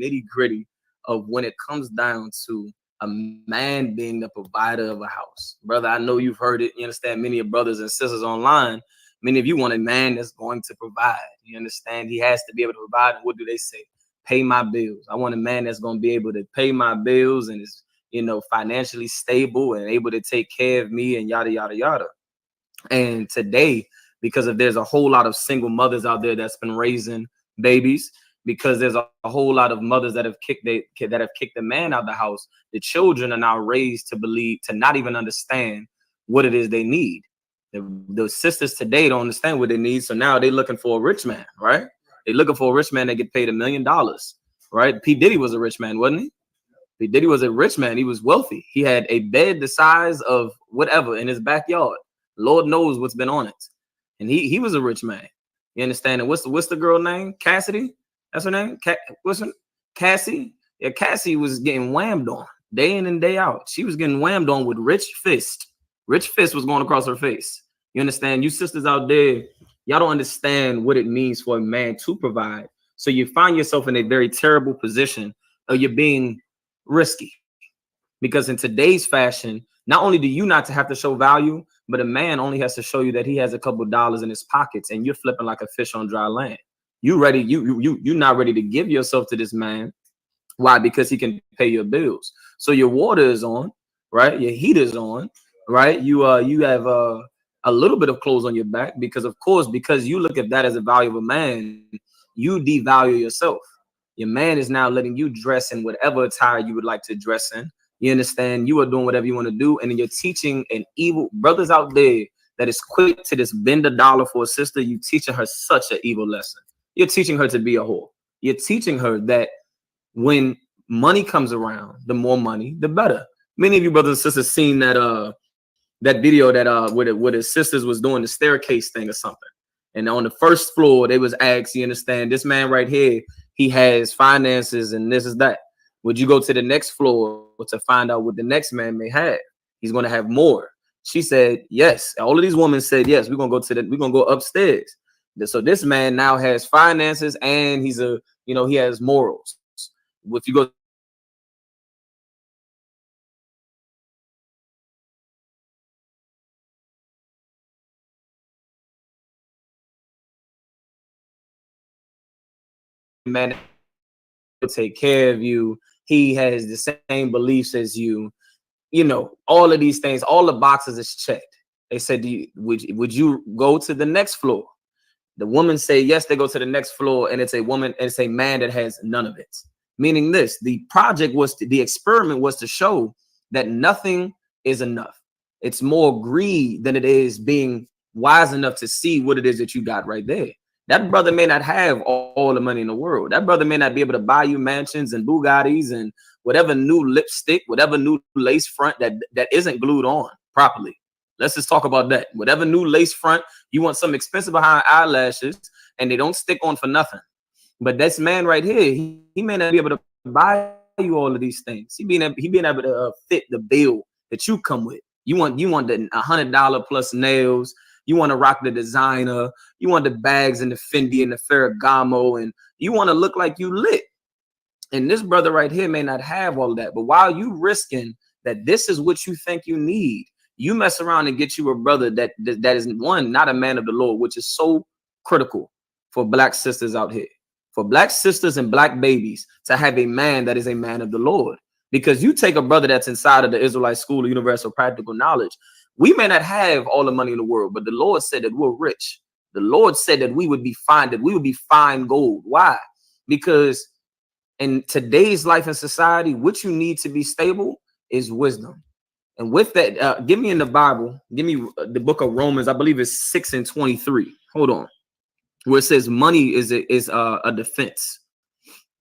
nitty gritty of when it comes down to a man being the provider of a house. Brother, I know you've heard it. You understand? Many of brothers and sisters online, many of you want a man that's going to provide. You understand? He has to be able to provide. And what do they say? Pay my bills. I want a man that's going to be able to pay my bills and is, you know, financially stable and able to take care of me and yada, yada, yada. And today, because of there's a whole lot of single mothers out there that's been raising babies, because there's a whole lot of mothers that have kicked the man out of the house, the children are now raised to believe, to not even understand what it is they need. The sisters today don't understand what they need, so now they're looking for a rich man, right? They're looking for a rich man that get paid $1 million, right? P. Diddy was a rich man, wasn't he? P. Diddy was a rich man. He was wealthy. He had a bed the size of whatever in his backyard. Lord knows what's been on it. And he was a rich man. You understand? And what's the girl name? Cassidy? That's her name? What's her? Cassie? Yeah, Cassie was getting whammed on day in and day out. She was getting whammed on with rich fist. Rich fist was going across her face. You understand? You sisters out there, y'all don't understand what it means for a man to provide. So you find yourself in a very terrible position of you being risky. Because in today's fashion, not only do you not to have to show value, but a man only has to show you that he has a couple of dollars in his pockets, and you're flipping like a fish on dry land. You're not ready to give yourself to this man. Why? Because he can pay your bills. So your water is on, right? Your heat is on, right? You have a little bit of clothes on your back because, of course, because you look at that as a valuable man, you devalue yourself. Your man is now letting you dress in whatever attire you would like to dress in. You understand? You are doing whatever you want to do, and then you're teaching an evil brothers out there that is quick to just bend a dollar for a sister. You teaching her such an evil lesson. You're teaching her to be a whore. You're teaching her that when money comes around, the more money, the better. Many of you brothers and sisters seen that video that where the sisters was doing the staircase thing or something, and on the first floor they was asked, you understand, this man right here, he has finances and this is that. Would you go to the next floor to find out what the next man may have? He's going to have more. She said yes. All of these women said yes. We're gonna go upstairs. So this man now has finances and he has morals. If you go man will take care of you. He has the same beliefs as you. You know, all of these things, all the boxes is checked. They said, would you go to the next floor? The woman say yes, they go to the next floor, and it's a man that has none of it. Meaning this, the experiment was to show that nothing is enough. It's more greed than it is being wise enough to see what it is that you got right there. That brother may not have all the money in the world. That brother may not be able to buy you mansions and Bugattis and whatever new lipstick, whatever new lace front that isn't glued on properly. Let's just talk about that. Whatever new lace front, you want some expensive behind eyelashes and they don't stick on for nothing. But this man right here, he may not be able to buy you all of these things. He being able to fit the bill that you come with. You want the $100 plus nails. You want to rock the designer. You want the bags and the Fendi and the Ferragamo, and you want to look like you lit. And this brother right here may not have all that. But while you risking that this is what you think you need, you mess around and get you a brother that is, one, not a man of the Lord, which is so critical for black sisters out here. For black sisters and black babies to have a man that is a man of the Lord. Because you take a brother that's inside of the Israelite School of Universal Practical Knowledge, we may not have all the money in the world, but the Lord said that we're rich. The Lord said that we would be fine gold. Why? Because in today's life and society, what you need to be stable is wisdom. And with that, give me in the Bible, give me the book of Romans, I believe it's 6:23. Hold on. Where it says money is a defense.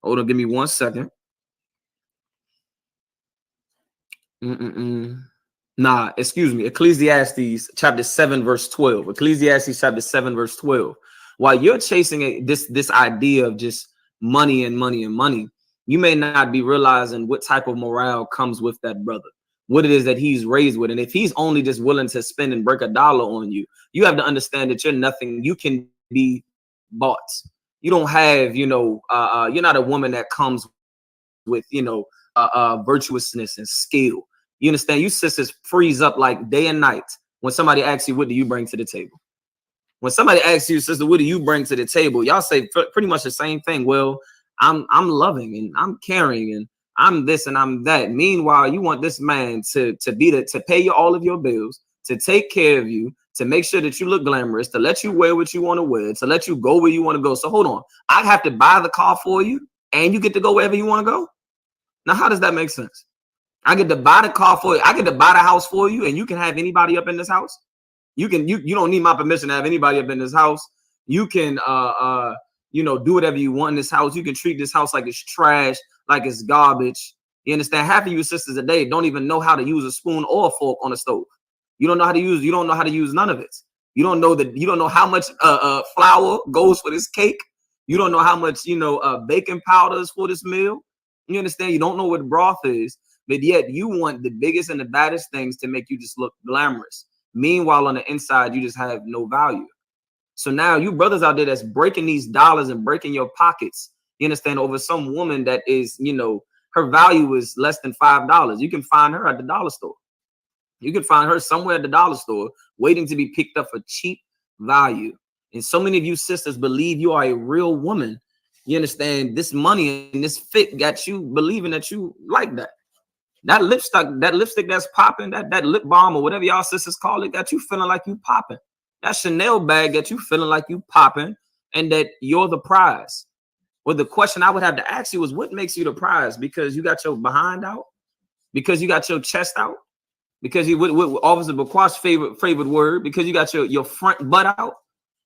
Hold on, give me 1 second. Nah, excuse me. Ecclesiastes chapter 7, verse 12. Ecclesiastes chapter 7, verse 12. While you're chasing this idea of just money and money and money, you may not be realizing what type of morale comes with that brother, what it is that he's raised with. And if he's only just willing to spend and break a dollar on you, you have to understand that you're nothing. You can be bought. You don't have, you're not a woman that comes with, you know, virtuousness and skill. You understand? You sisters freeze up like day and night when somebody asks you, what do you bring to the table? When somebody asks you, sister, what do you bring to the table? Y'all say pretty much the same thing. Well, I'm loving and I'm caring and I'm this and I'm that. Meanwhile, you want this man to pay you all of your bills, to take care of you, to make sure that you look glamorous, to let you wear what you want to wear, to let you go where you want to go. So hold on, I have to buy the car for you and you get to go wherever you want to go. Now, how does that make sense? I get to buy the car for you. I get to buy the house for you and you can have anybody up in this house. You don't need my permission to have anybody up in this house. You can you know, do whatever you want in this house. You can treat this house like it's trash, like it's garbage. You understand? Half of you sisters today don't even know how to use a spoon or a fork on a stove. You don't know how to use, you don't know how to use none of it. You don't know that, you don't know how much flour goes for this cake. You don't know how much, you know, baking powder is for this meal. You understand? You don't know what broth is, but yet you want the biggest and the baddest things to make you just look glamorous. Meanwhile, on the inside, you just have no value. So now you brothers out there that's breaking these dollars and breaking your pockets, you understand, over some woman that is, you know, her value is less than $5. You can find her at the dollar store. You can find her somewhere at the dollar store waiting to be picked up for cheap value. And so many of you sisters believe you are a real woman. You understand? This money and this fit got you believing that you like that. That lipstick that's popping, that lip balm or whatever y'all sisters call it, got you feeling like you popping. That Chanel bag got you feeling like you popping and that you're the prize. Well, the question I would have to ask you is, what makes you the prize? Because you got your behind out? Because you got your chest out? Because you, what Officer Bakwa's favorite word, because you got your front butt out?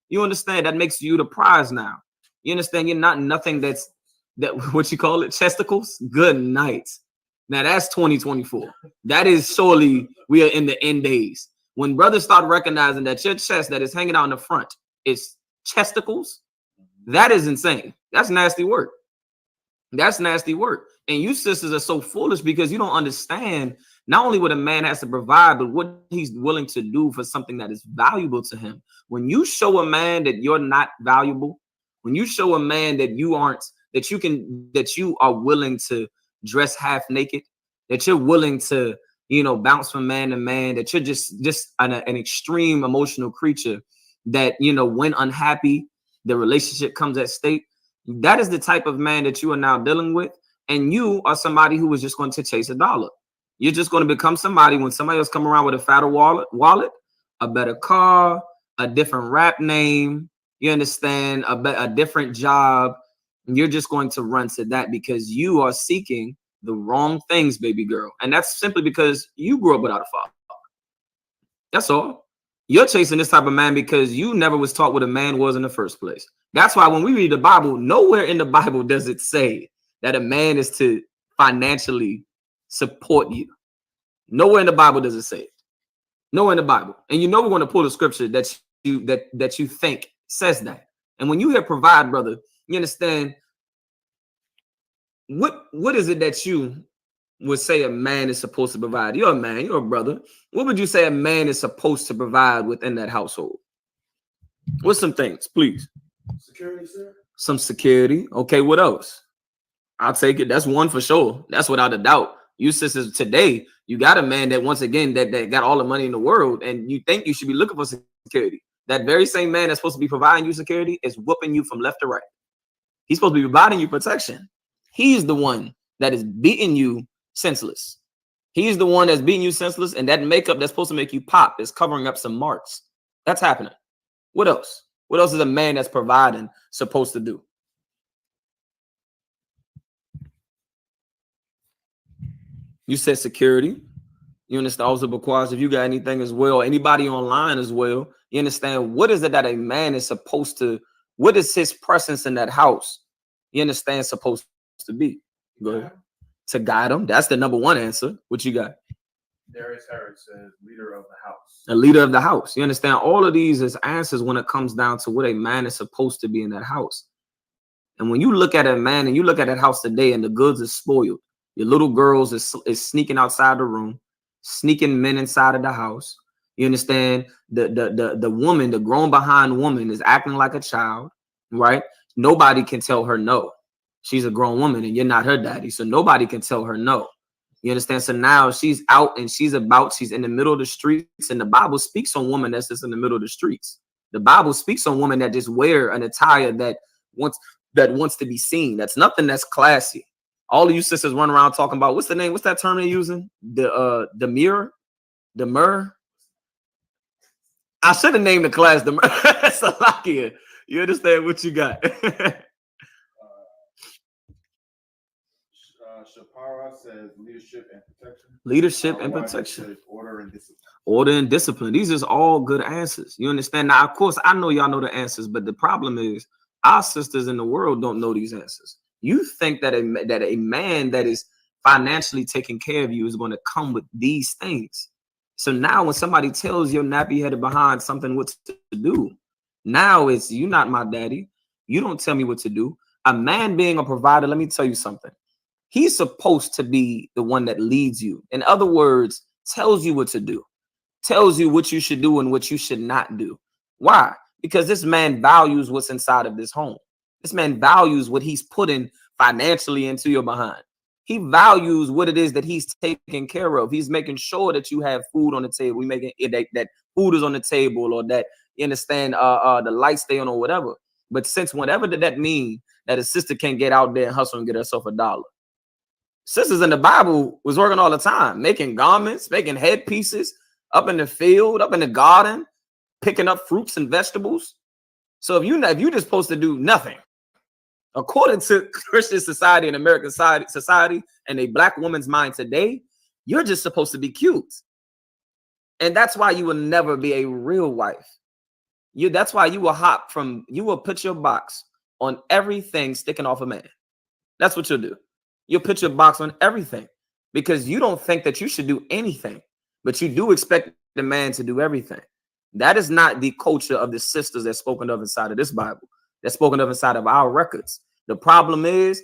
You understand? That makes you the prize now. You understand? You're not nothing that what you call it, chesticles? Good night. Now that's 2024. That is surely, we are in the end days. When brothers start recognizing that your chest that is hanging out in the front is chesticles, that is insane. That's nasty work. That's nasty work. And you sisters are so foolish because you don't understand not only what a man has to provide, but what he's willing to do for something that is valuable to him. When you show a man that you're not valuable, when you show a man that you aren't, that you are willing to dress half naked, that you're willing to, you know, bounce from man to man, that you're just an extreme emotional creature, that, you know, when unhappy, the relationship comes at stake. That is the type of man that you are now dealing with. And you are somebody who is just going to chase a dollar. You're just going to become somebody when somebody else come around with a fatter wallet, a better car, a different rap name, you understand, a different job. You're just going to run to that because you are seeking the wrong things, baby girl. And that's simply because you grew up without a father. That's all. You're chasing this type of man because you never was taught what a man was in the first place. That's why when we read the Bible, nowhere in the Bible does it say that a man is to financially support you. Nowhere in the Bible does it say it. Nowhere in the Bible. And you know we're going to pull a scripture that you think says that. And when you hear provide, brother, you understand what is it that you would say a man is supposed to provide? You're a man, you're a brother. What would you say a man is supposed to provide within that household? What's some things, please? Security, sir. Some security. Okay, what else? I'll take it. That's one for sure. That's without a doubt. You sisters today, you got a man that, once again, that got all the money in the world, and you think you should be looking for security. That very same man that's supposed to be providing you security is whooping you from left to right. He's supposed to be providing you protection. He's the one that is beating you senseless. He's the one that's beating you senseless, and that makeup that's supposed to make you pop is covering up some marks. That's happening. What else? What else is a man that's providing supposed to do? You said security. You understand also, Bakwas, if you got anything as well, anybody online as well, you understand what is it that a man is supposed to, what is his presence in that house? You understand supposed to be? Go ahead. To guide him. That's the number one answer. What you got? Darius Harris says leader of the house. A leader of the house. You understand? All of these is answers when it comes down to what a man is supposed to be in that house. And when you look at a man and you look at that house today and the goods are spoiled, your little girls is sneaking outside the room, sneaking men inside of the house. You understand? The woman, the grown behind woman is acting like a child, right? Nobody can tell her no. She's a grown woman and you're not her daddy. So nobody can tell her no. You understand? So now she's out and she's in the middle of the streets. And the Bible speaks on women that's just in the middle of the streets. The Bible speaks on women that just wear an attire that wants to be seen. That's nothing that's classy. All of you sisters run around talking about what's the name? What's that term they're using? The mirror, the myrrh. I should have named the class the Salakia. You understand what you got? Shapara says leadership and protection. Leadership and protection. Says order and discipline. Order and discipline. These is all good answers. You understand? Now, of course, I know y'all know the answers, but the problem is our sisters in the world don't know these answers. You think that a man that is financially taking care of you is going to come with these things. So now when somebody tells your nappy headed behind something what to do, now it's you not my daddy. You don't tell me what to do. A man being a provider, let me tell you something. He's supposed to be the one that leads you. In other words, tells you what to do, tells you what you should do and what you should not do. Why? Because this man values what's inside of this home. This man values what he's putting financially into your behind. He values what it is that he's taking care of. He's making sure that you have food on the table. We making it that food is on the table, or that you understand the lights stay on or whatever. But since whatever did that mean that a sister can't get out there and hustle and get herself $1? Sisters in the Bible was working all the time, making garments, making headpieces, up in the field, up in the garden, picking up fruits and vegetables. So if you're just supposed to do nothing, according to Christian society and American society and a black woman's mind today, you're just supposed to be cute. And that's why you will never be a real wife. That's why you will put your box on everything sticking off a man. That's what you'll do. You'll put your box on everything because you don't think that you should do anything, but you do expect the man to do everything. That is not the culture of the sisters that's spoken of inside of this Bible. That's spoken of inside of our records. The problem is,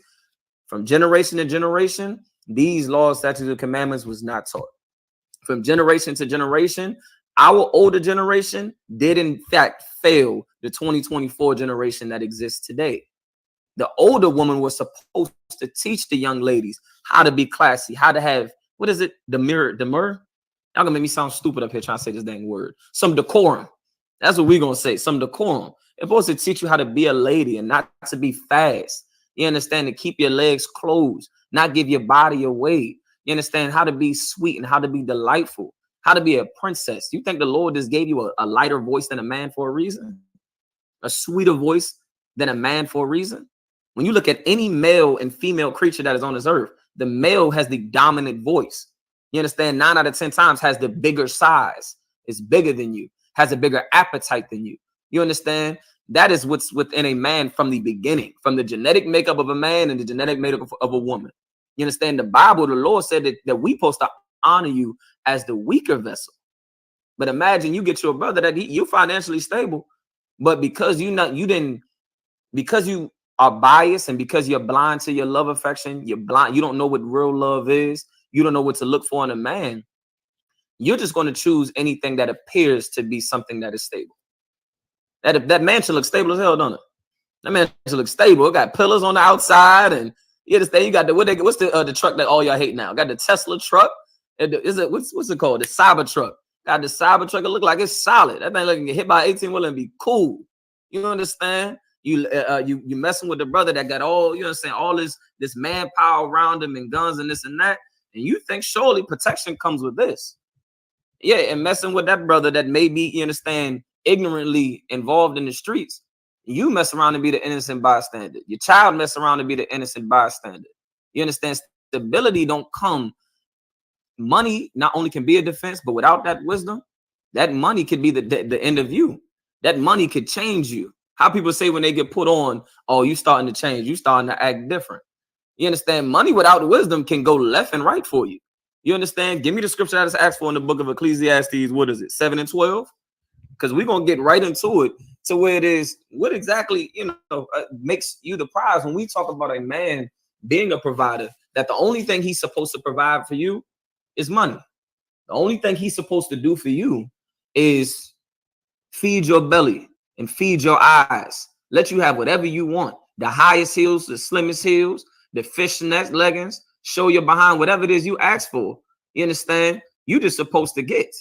from generation to generation, these laws, statutes, and commandments was not taught. From generation to generation, our older generation did in fact fail the 2024 generation that exists today. The older woman was supposed to teach the young ladies how to be classy, how to have, what is it? The mirror. Y'all gonna make me sound stupid up here trying to say this dang word. Some decorum. That's what we're gonna say. Some decorum. It's supposed to teach you how to be a lady and not to be fast. You understand? To keep your legs closed, not give your body away. You understand how to be sweet and how to be delightful, how to be a princess. You think the Lord just gave you a lighter voice than a man for a reason? A sweeter voice than a man for a reason? When you look at any male and female creature that is on this earth, the male has the dominant voice. You understand? 9 out of 10 times has the bigger size. It's bigger than you, has a bigger appetite than you. You understand? That is what's within a man from the beginning, from the genetic makeup of a man and the genetic makeup of a woman. You understand? The Bible, the Lord said that we're supposed to honor you as the weaker vessel. But imagine you get your brother that you're financially stable, but because you are biased and because you're blind to your love affection, you're blind, you don't know what real love is, you don't know what to look for in a man, you're just going to choose anything that appears to be something that is stable. That man should look stable as hell, don't it? That man should look stable. It got pillars on the outside, and you understand, you got what's the truck that all y'all hate now? Got the Tesla truck. What's it called? The Cyber truck. Got the Cyber truck. It look like it's solid. That thing like get hit by 18 wheeler and be cool. You understand? You messing with the brother that got all, you understand, all this manpower around him and guns and this and that, and you think surely protection comes with this. Yeah, and messing with that brother that may be, you understand, ignorantly involved in the streets, you mess around and be the innocent bystander. Your child mess around and be the innocent bystander. You understand? Stability don't come. Money not only can be a defense, but without that wisdom, that money could be the end of you. That money could change you. How people say when they get put on, oh, you starting to change, you starting to act different. You understand? Money without wisdom can go left and right for you. You understand? Give me the scripture that is asked for in the book of Ecclesiastes. What is it? 7 and 12? Because we're going to get right into it to where it is, what exactly, makes you the prize when we talk about a man being a provider, that the only thing he's supposed to provide for you is money. The only thing he's supposed to do for you is feed your belly and feed your eyes. Let you have whatever you want. the highest heels, the slimmest heels, the fishnet leggings, show your behind, whatever it is you ask for. You understand? You just supposed to get,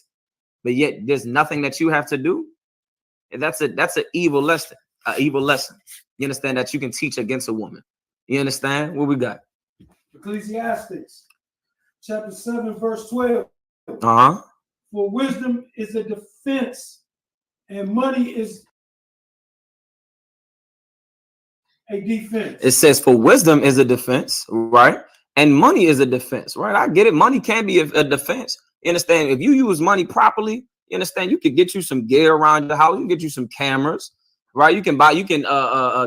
but yet there's nothing that you have to do. And that's an evil lesson, evil lesson. You understand that you can teach against a woman. You understand what we got? Ecclesiastes chapter 7, verse 12. Uh-huh. For wisdom is a defense, and money is a defense. It says for wisdom is a defense, right? And money is a defense, right? I get it. Money can be a defense. You understand? If you use money properly, you understand, you could get you some gear around the house. You can get you some cameras, right? You can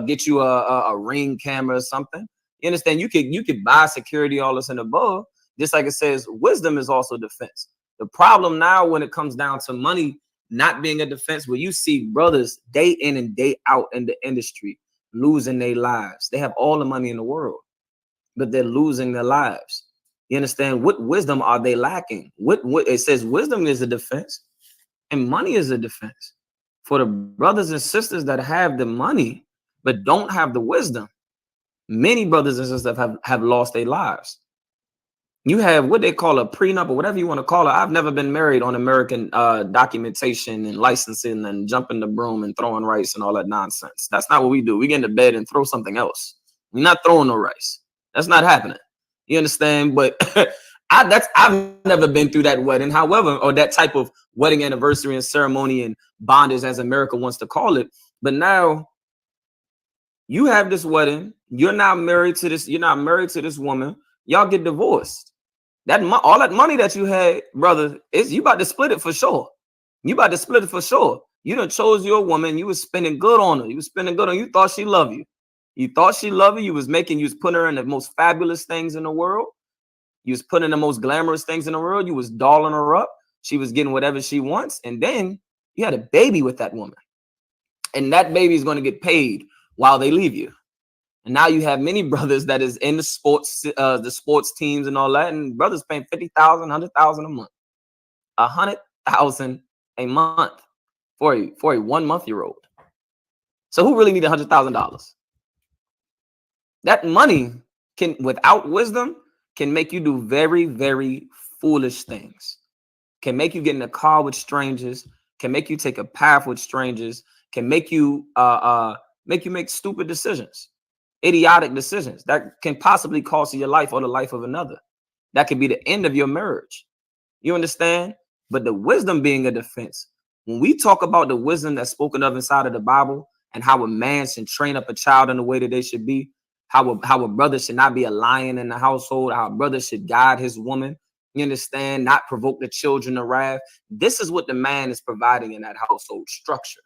get you a ring camera or something. You understand? You could buy security, all this and above. Just like it says, wisdom is also defense. The problem now when it comes down to money not being a defense, where you see brothers day in and day out in the industry losing their lives. They have all the money in the world, but they're losing their lives. You understand? What wisdom are they lacking? What it says wisdom is a defense and money is a defense. For the brothers and sisters that have the money but don't have the wisdom, many brothers and sisters have lost their lives. You have what they call a prenup or whatever you want to call it. I've never been married on American documentation and licensing and jumping the broom and throwing rice and all that nonsense. That's not what we do. We get into bed and throw something else. We're not throwing no rice. That's not happening. You understand? But I've never been through that wedding. However, or that type of wedding anniversary and ceremony and bondage, as America wants to call it. But now you have this wedding. You're not married to this. You're not married to this woman. Y'all get divorced. All that money that you had, brother, is you about to split it for sure. You about to split it for sure. You done chose your woman. You was spending good on her. You was spending good on her. You thought she loved you. You thought she loved you. You was putting her in the most fabulous things in the world. You was putting the most glamorous things in the world. You was dolling her up. She was getting whatever she wants. And then you had a baby with that woman. And that baby is going to get paid while they leave you. And now you have many brothers that is in the sports teams and all that, and brothers paying $50,000, $100,000 a month, $100,000 a month for a 1 month year old. So who really need $100,000? That money can, without wisdom, can make you do very, very foolish things. Can make you get in a car with strangers. Can make you take a path with strangers. Can make you make stupid decisions. Idiotic decisions that can possibly cost you your life or the life of another. That could be the end of your marriage. You understand? But the wisdom being a defense. When we talk about the wisdom that's spoken of inside of the Bible and how a man should train up a child in the way that they should be, how a brother should not be a lion in the household, how a brother should guide his woman, you understand, not provoke the children to wrath. This is what the man is providing in that household structure.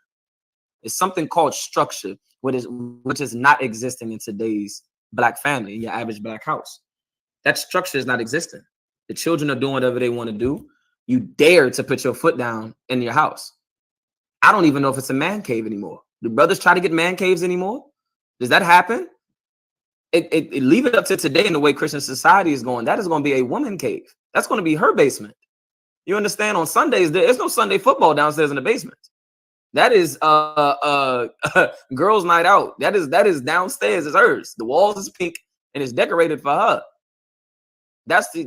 It's something called structure, which is not existing in today's black family, in your average black house. That structure is not existing. The children are doing whatever they want to do. You dare to put your foot down in your house. I don't even know if it's a man cave anymore. Do brothers try to get man caves anymore? Does that happen? Leave it up to today in the way Christian society is going. That is going to be a woman cave. That's going to be her basement. You understand? On Sundays, there's no Sunday football downstairs in the basement. That is girls' night out. That is downstairs. It's hers. The walls is pink and it's decorated for her. That's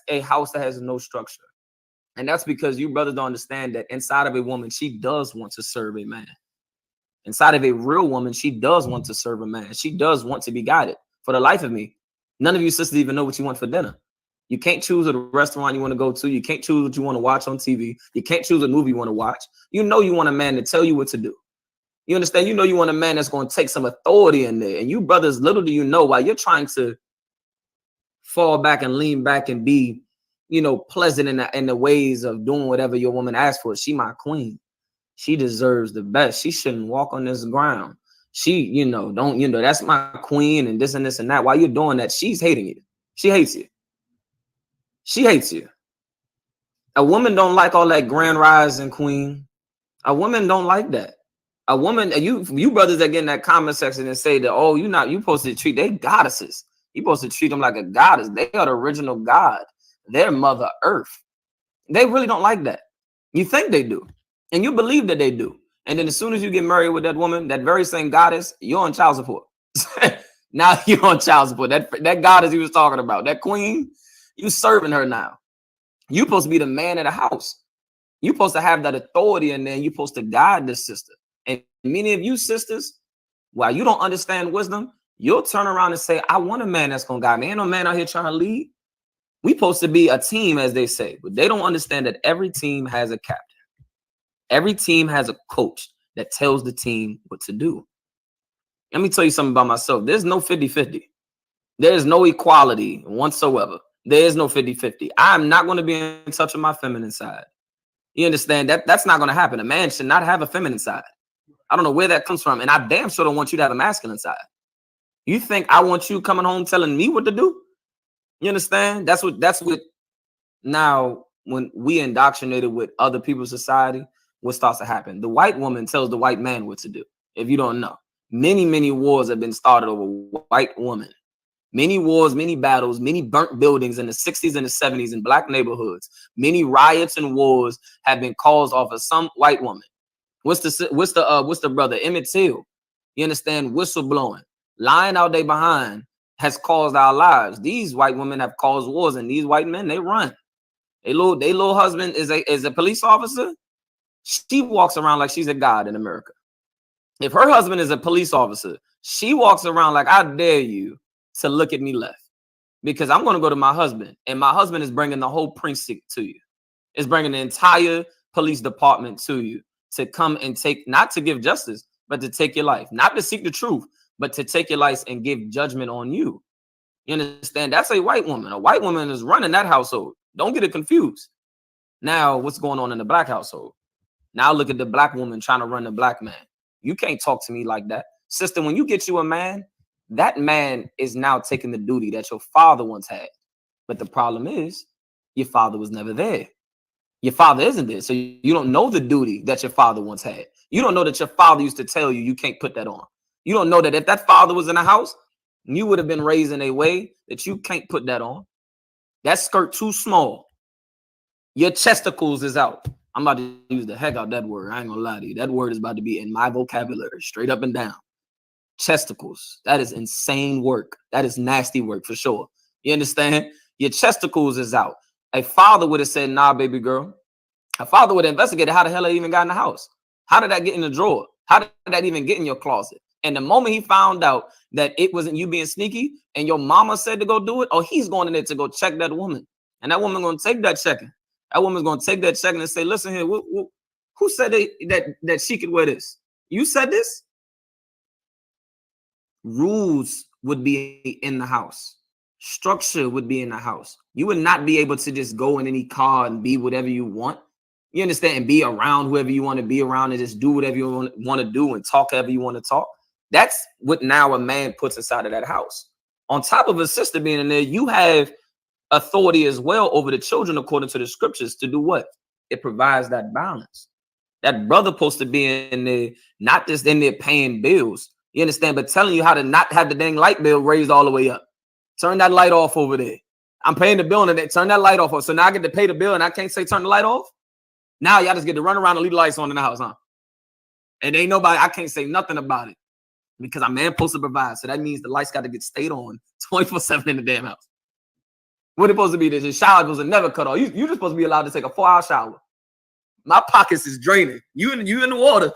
a house that has no structure. And that's because you brothers don't understand that inside of a woman, she does want to serve a man. Inside of a real woman, she does want to serve a man. She does want to be guided. For the life of me, none of you sisters even know what you want for dinner. You can't choose a restaurant you want to go to. You can't choose what you want to watch on TV. You can't choose a movie you want to watch. You know you want a man to tell you what to do. You understand? You know you want a man that's going to take some authority in there. And you brothers, little do you know, while you're trying to fall back and lean back and be, pleasant in the ways of doing whatever your woman asks for. She my queen. She deserves the best. She shouldn't walk on this ground. She, that's my queen and this and this and that. While you're doing that, she's hating you. She hates you. She hates you. A woman don't like all that grand rising queen. A woman don't like that. A woman, you brothers that get in that comment section and say that, oh, you supposed to treat they goddesses. You supposed to treat them like a goddess. They are the original God. They're Mother Earth. They really don't like that. You think they do. And you believe that they do. And then as soon as you get married with that woman, that very same goddess, you're on child support. Now you're on child support. That goddess he was talking about, that queen, you serving her now. You supposed to be the man of the house. You supposed to have that authority, and then you supposed to guide this sister. And many of you sisters, while you don't understand wisdom, you'll turn around and say, I want a man that's gonna guide me. Ain't no man out here trying to lead. We supposed to be a team, as they say, but they don't understand that every team has a captain. Every team has a coach that tells the team what to do. Let me tell you something about myself. There's no 50-50. There's no equality whatsoever. There is no 50-50. I'm not going to be in touch with my feminine side. You understand that? That's not going to happen. A man should not have a feminine side. I don't know where that comes from. And I damn sure don't want you to have a masculine side. You think I want you coming home telling me what to do? You understand? That's what now when we indoctrinated with other people's society, what starts to happen? The white woman tells the white man what to do. If you don't know, many wars have been started over white women. Many wars, many battles, many burnt buildings in the 60s and the 70s in black neighborhoods. Many riots and wars have been caused off of some white woman. What's the brother? Emmett Till. You understand? Whistleblowing, lying out there behind has caused our lives. These white women have caused wars, and these white men, they run. They little husband is a police officer. She walks around like she's a god in America. If her husband is a police officer, she walks around like, I dare you to look at me left, because I'm going to go to my husband, and my husband is bringing the whole precinct to you. It's bringing the entire police department to you to come and take, not to give justice, but to take your life, not to seek the truth, but to take your life and give judgment on you. You understand? That's a white woman. A white woman is running that household. Don't get it confused. Now, what's going on in the black household? Now look at the black woman trying to run the black man. You can't talk to me like that. Sister, when you get you a man, that man is now taking the duty that your father once had. But the problem is, your father was never there. Your father isn't there. So you don't know the duty that your father once had. You don't know that your father used to tell you can't put that on. You don't know that if that father was in the house, you would have been raised in a way that you can't put that on. That skirt too small. Your chesticles is out. I'm about to use the heck out that word. I ain't gonna lie to you. That word is about to be in my vocabulary, straight up and down. Chesticles. That is insane work. That is nasty work for sure. You understand? Your chesticles is out. A father would have said, nah, baby girl. A father would have investigated how the hell I even got in the house. How did that get in the drawer? How did that even get in your closet? And the moment he found out that it wasn't you being sneaky and your mama said to go do it, oh, he's going in there to go check that woman. And that woman going to take that checking. That woman's going to take that checking and say, listen here, who said that she could wear this? You said this? Rules would be in the house. Structure would be in the house. You would not be able to just go in any car and be whatever you want. You understand? And be around whoever you want to be around and just do whatever you want to do and talk however you want to talk. That's what now a man puts inside of that house. On top of a sister being in there, you have authority as well over the children according to the scriptures to do what? It provides that balance. That brother supposed to be in there, not just in there paying bills. You understand? But telling you how to not have the dang light bill raised all the way up. Turn that light off over there. I'm paying the bill and they turn that light off. So now I get to pay the bill and I can't say turn the light off. Now y'all just get to run around and leave the lights on in the house, huh? And ain't nobody, I can't say nothing about it because I'm man supposed to provide. So that means the lights got to get stayed on 24/7 in the damn house. What it supposed to be? The shower supposed to never cut off. You just supposed to be allowed to take a 4-hour shower. My pockets is draining. You in the water.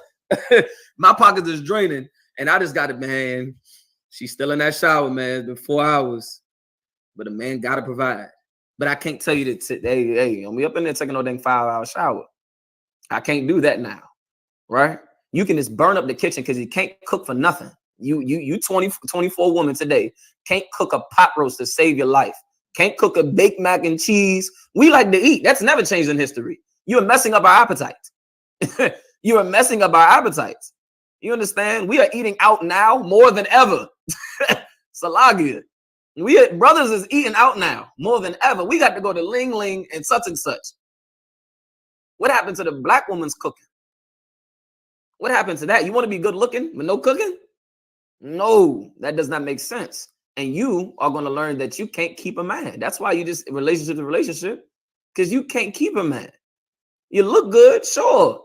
My pockets is draining. And I just got it, man. She's still in that shower, man. It's been 4 hours. But a man got to provide. But I can't tell you that today, hey, I'm up in there taking no dang 5-hour shower. I can't do that now, right? You can just burn up the kitchen because you can't cook for nothing. You 24 women today can't cook a pot roast to save your life. Can't cook a baked mac and cheese. We like to eat. That's never changed in history. You are messing up our appetite. You are messing up our appetites. You understand? We are eating out now more than ever. Salagia. Brothers is eating out now more than ever. We got to go to Ling Ling and such. What happened to the black woman's cooking? What happened to that? You want to be good looking but no cooking? No, that does not make sense. And you are going to learn that you can't keep a man. That's why you just relationship to relationship, because you can't keep a man. You look good, sure,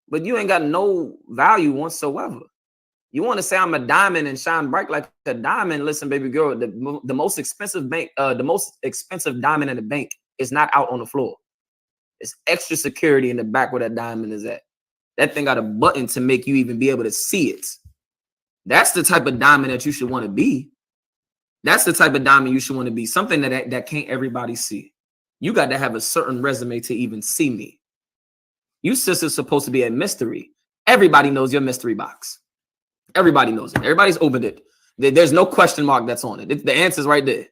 but you ain't got no value whatsoever. You want to say I'm a diamond and shine bright like a diamond? Listen, baby girl, the most expensive bank, the most expensive diamond in the bank is not out on the floor. It's extra security in the back where that diamond is at. That thing got a button to make you even be able to see it. That's the type of diamond that you should want to be. That's the type of diamond you should want to be. Something that can't everybody see. You got to have a certain resume to even see me. You sisters supposed to be a mystery. Everybody knows your mystery box. Everybody knows it. Everybody's opened it. There's no question mark that's on it. The answer's right there.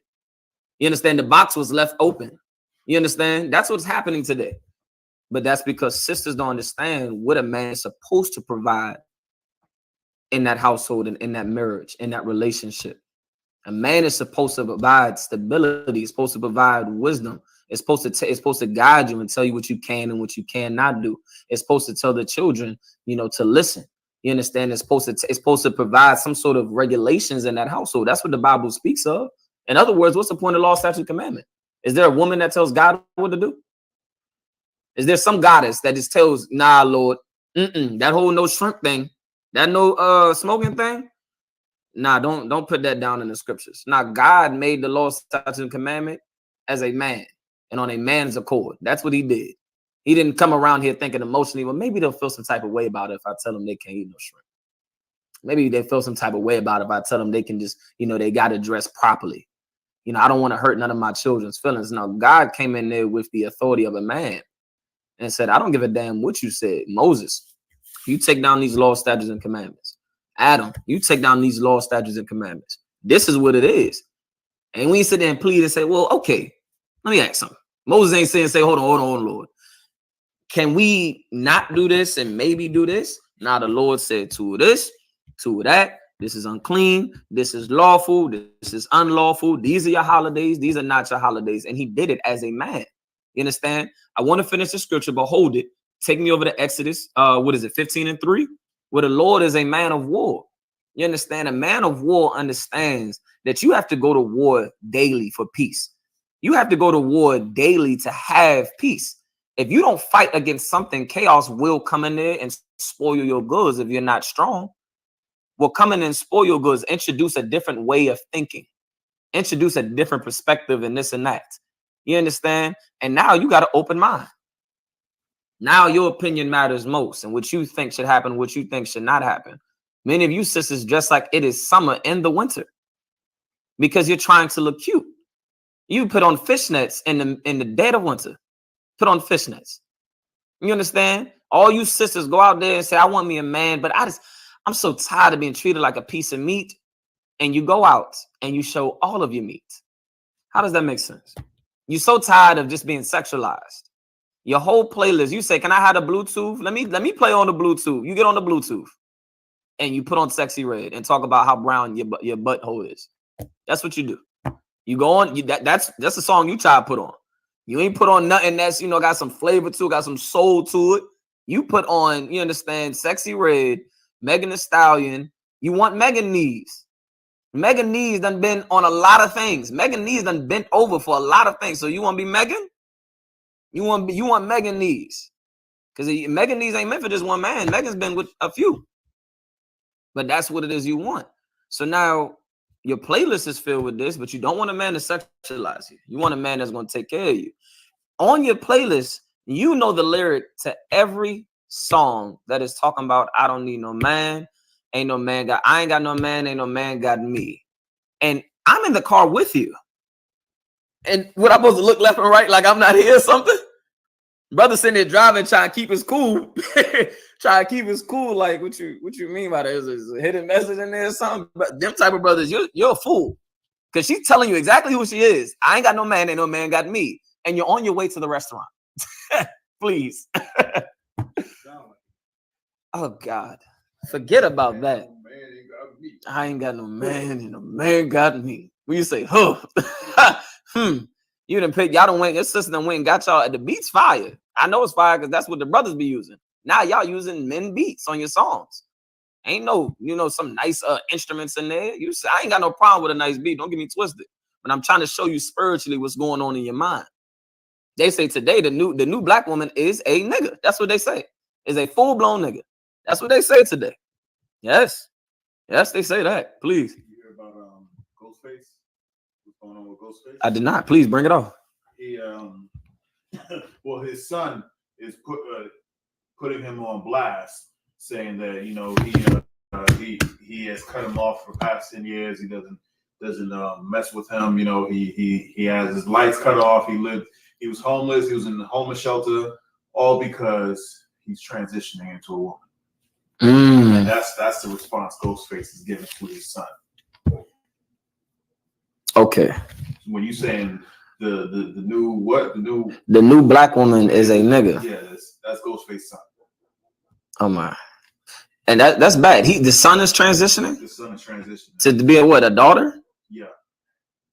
You understand? The box was left open. You understand? That's what's happening today. But that's because sisters don't understand what a man is supposed to provide in that household and in that marriage, in that relationship. A man is supposed to provide stability. It's supposed to provide wisdom. It's supposed to guide you and tell you what you can and what you cannot do. It's supposed to tell the children, to listen. You understand? It's supposed to provide some sort of regulations in that household. That's what the Bible speaks of. In other words, what's the point of law, statute, commandment? Is there a woman that tells God what to do? Is there some goddess that just tells, nah, Lord, that whole no shrimp thing, that no smoking thing? Nah, don't put that down in the scriptures. Now, God made the law, statute, and commandment as a man and on a man's accord. That's what he did. He didn't come around here thinking emotionally, well, maybe they'll feel some type of way about it if I tell them they can't eat no shrimp. Maybe they feel some type of way about it if I tell them they can just, they got to dress properly. I don't want to hurt none of my children's feelings. Now, God came in there with the authority of a man and said, I don't give a damn what you said. Moses, you take down these laws, statutes, and commandments. Adam, you take down these laws, statutes, and commandments. This is what it is. And we sit there and plead and say, well, okay, let me ask something. Moses ain't saying, hold on, Lord. Can we not do this and maybe do this? Now the Lord said to this, to that. This is unclean. This is lawful. This is unlawful. These are your holidays. These are not your holidays. And he did it as a man. You understand? I want to finish the scripture, but hold it. Take me over to Exodus. 15:3? Where the Lord is a man of war. You understand? A man of war understands that you have to go to war daily for peace. You have to go to war daily to have peace. If you don't fight against something, chaos will come in there and spoil your goods if you're not strong. Will come in and spoil your goods, introduce a different way of thinking, introduce a different perspective and this and that. You understand? And now you got an open mind. Now your opinion matters most, and what you think should happen, what you think should not happen. Many of you sisters dress like it is summer in the winter because you're trying to look cute. You put on fishnets in the dead of winter. Put on fishnets. You understand? All you sisters go out there and say, I want me a man, but I'm so tired of being treated like a piece of meat. And you go out and you show all of your meat. How does that make sense? You're so tired of just being sexualized. Your whole playlist, you say, can I have a Bluetooth? Let me play on the Bluetooth. You get on the Bluetooth and you put on Sexy Red and talk about how brown your butthole is. That's what you do. You go on, that's the song you try to put on. You ain't put on nothing that's, got some flavor to it, got some soul to it. You put on, you understand, Sexy Red, Megan Thee Stallion. You want Megan knees. Megan knees done been on a lot of things. Megan knees done bent over for a lot of things. So you want to be Megan? You want Megan knees. Because Megan knees ain't meant for just one man. Megan's been with a few. But that's what it is you want. So now your playlist is filled with this, but you don't want a man to sexualize you. You want a man that's going to take care of you. On your playlist, you know the lyric to every song that is talking about, I don't need no man. Ain't no man got, I ain't got no man. Ain't no man got me. And I'm in the car with you. And what I'm supposed to look left and right like I'm not here or something? Brother sitting there driving, trying to keep his cool. Trying to keep his cool. Like, what you mean by that? Is a hidden message in there or something? But them type of brothers, you're a fool. Because she's telling you exactly who she is. I ain't got no man, ain't no man got me. And you're on your way to the restaurant. Please. Oh, God. Forget about that. I ain't got no man, and no man got me. When you say, huh? You done pick, y'all done went, your sister done went and got y'all at the beats fire. I know it's fire because that's what the brothers be using. Now y'all using men beats on your songs. Ain't no, some nice instruments in there. You say, I ain't got no problem with a nice beat. Don't get me twisted. But I'm trying to show you spiritually what's going on in your mind. They say today the new black woman is a nigga. That's what they say. Is a full-blown nigga. That's what they say today. Yes. Yes, they say that. Please. You hear about Ghostface? What's going on with Ghostface? I did not. Please bring it off. He well, his son is putting him on blast, saying that he has cut him off for the past 10 years. He doesn't mess with him. You know, he has his lights cut off. He was homeless. He was in the homeless shelter, all because he's transitioning into a woman. And that's the response Ghostface is giving to his son. Okay. When you saying the new what? The new black woman is a nigga. Yeah, that's Ghostface's son. Oh my. And that's bad. The son is transitioning? The son is transitioning. To be a what, a daughter? Yeah.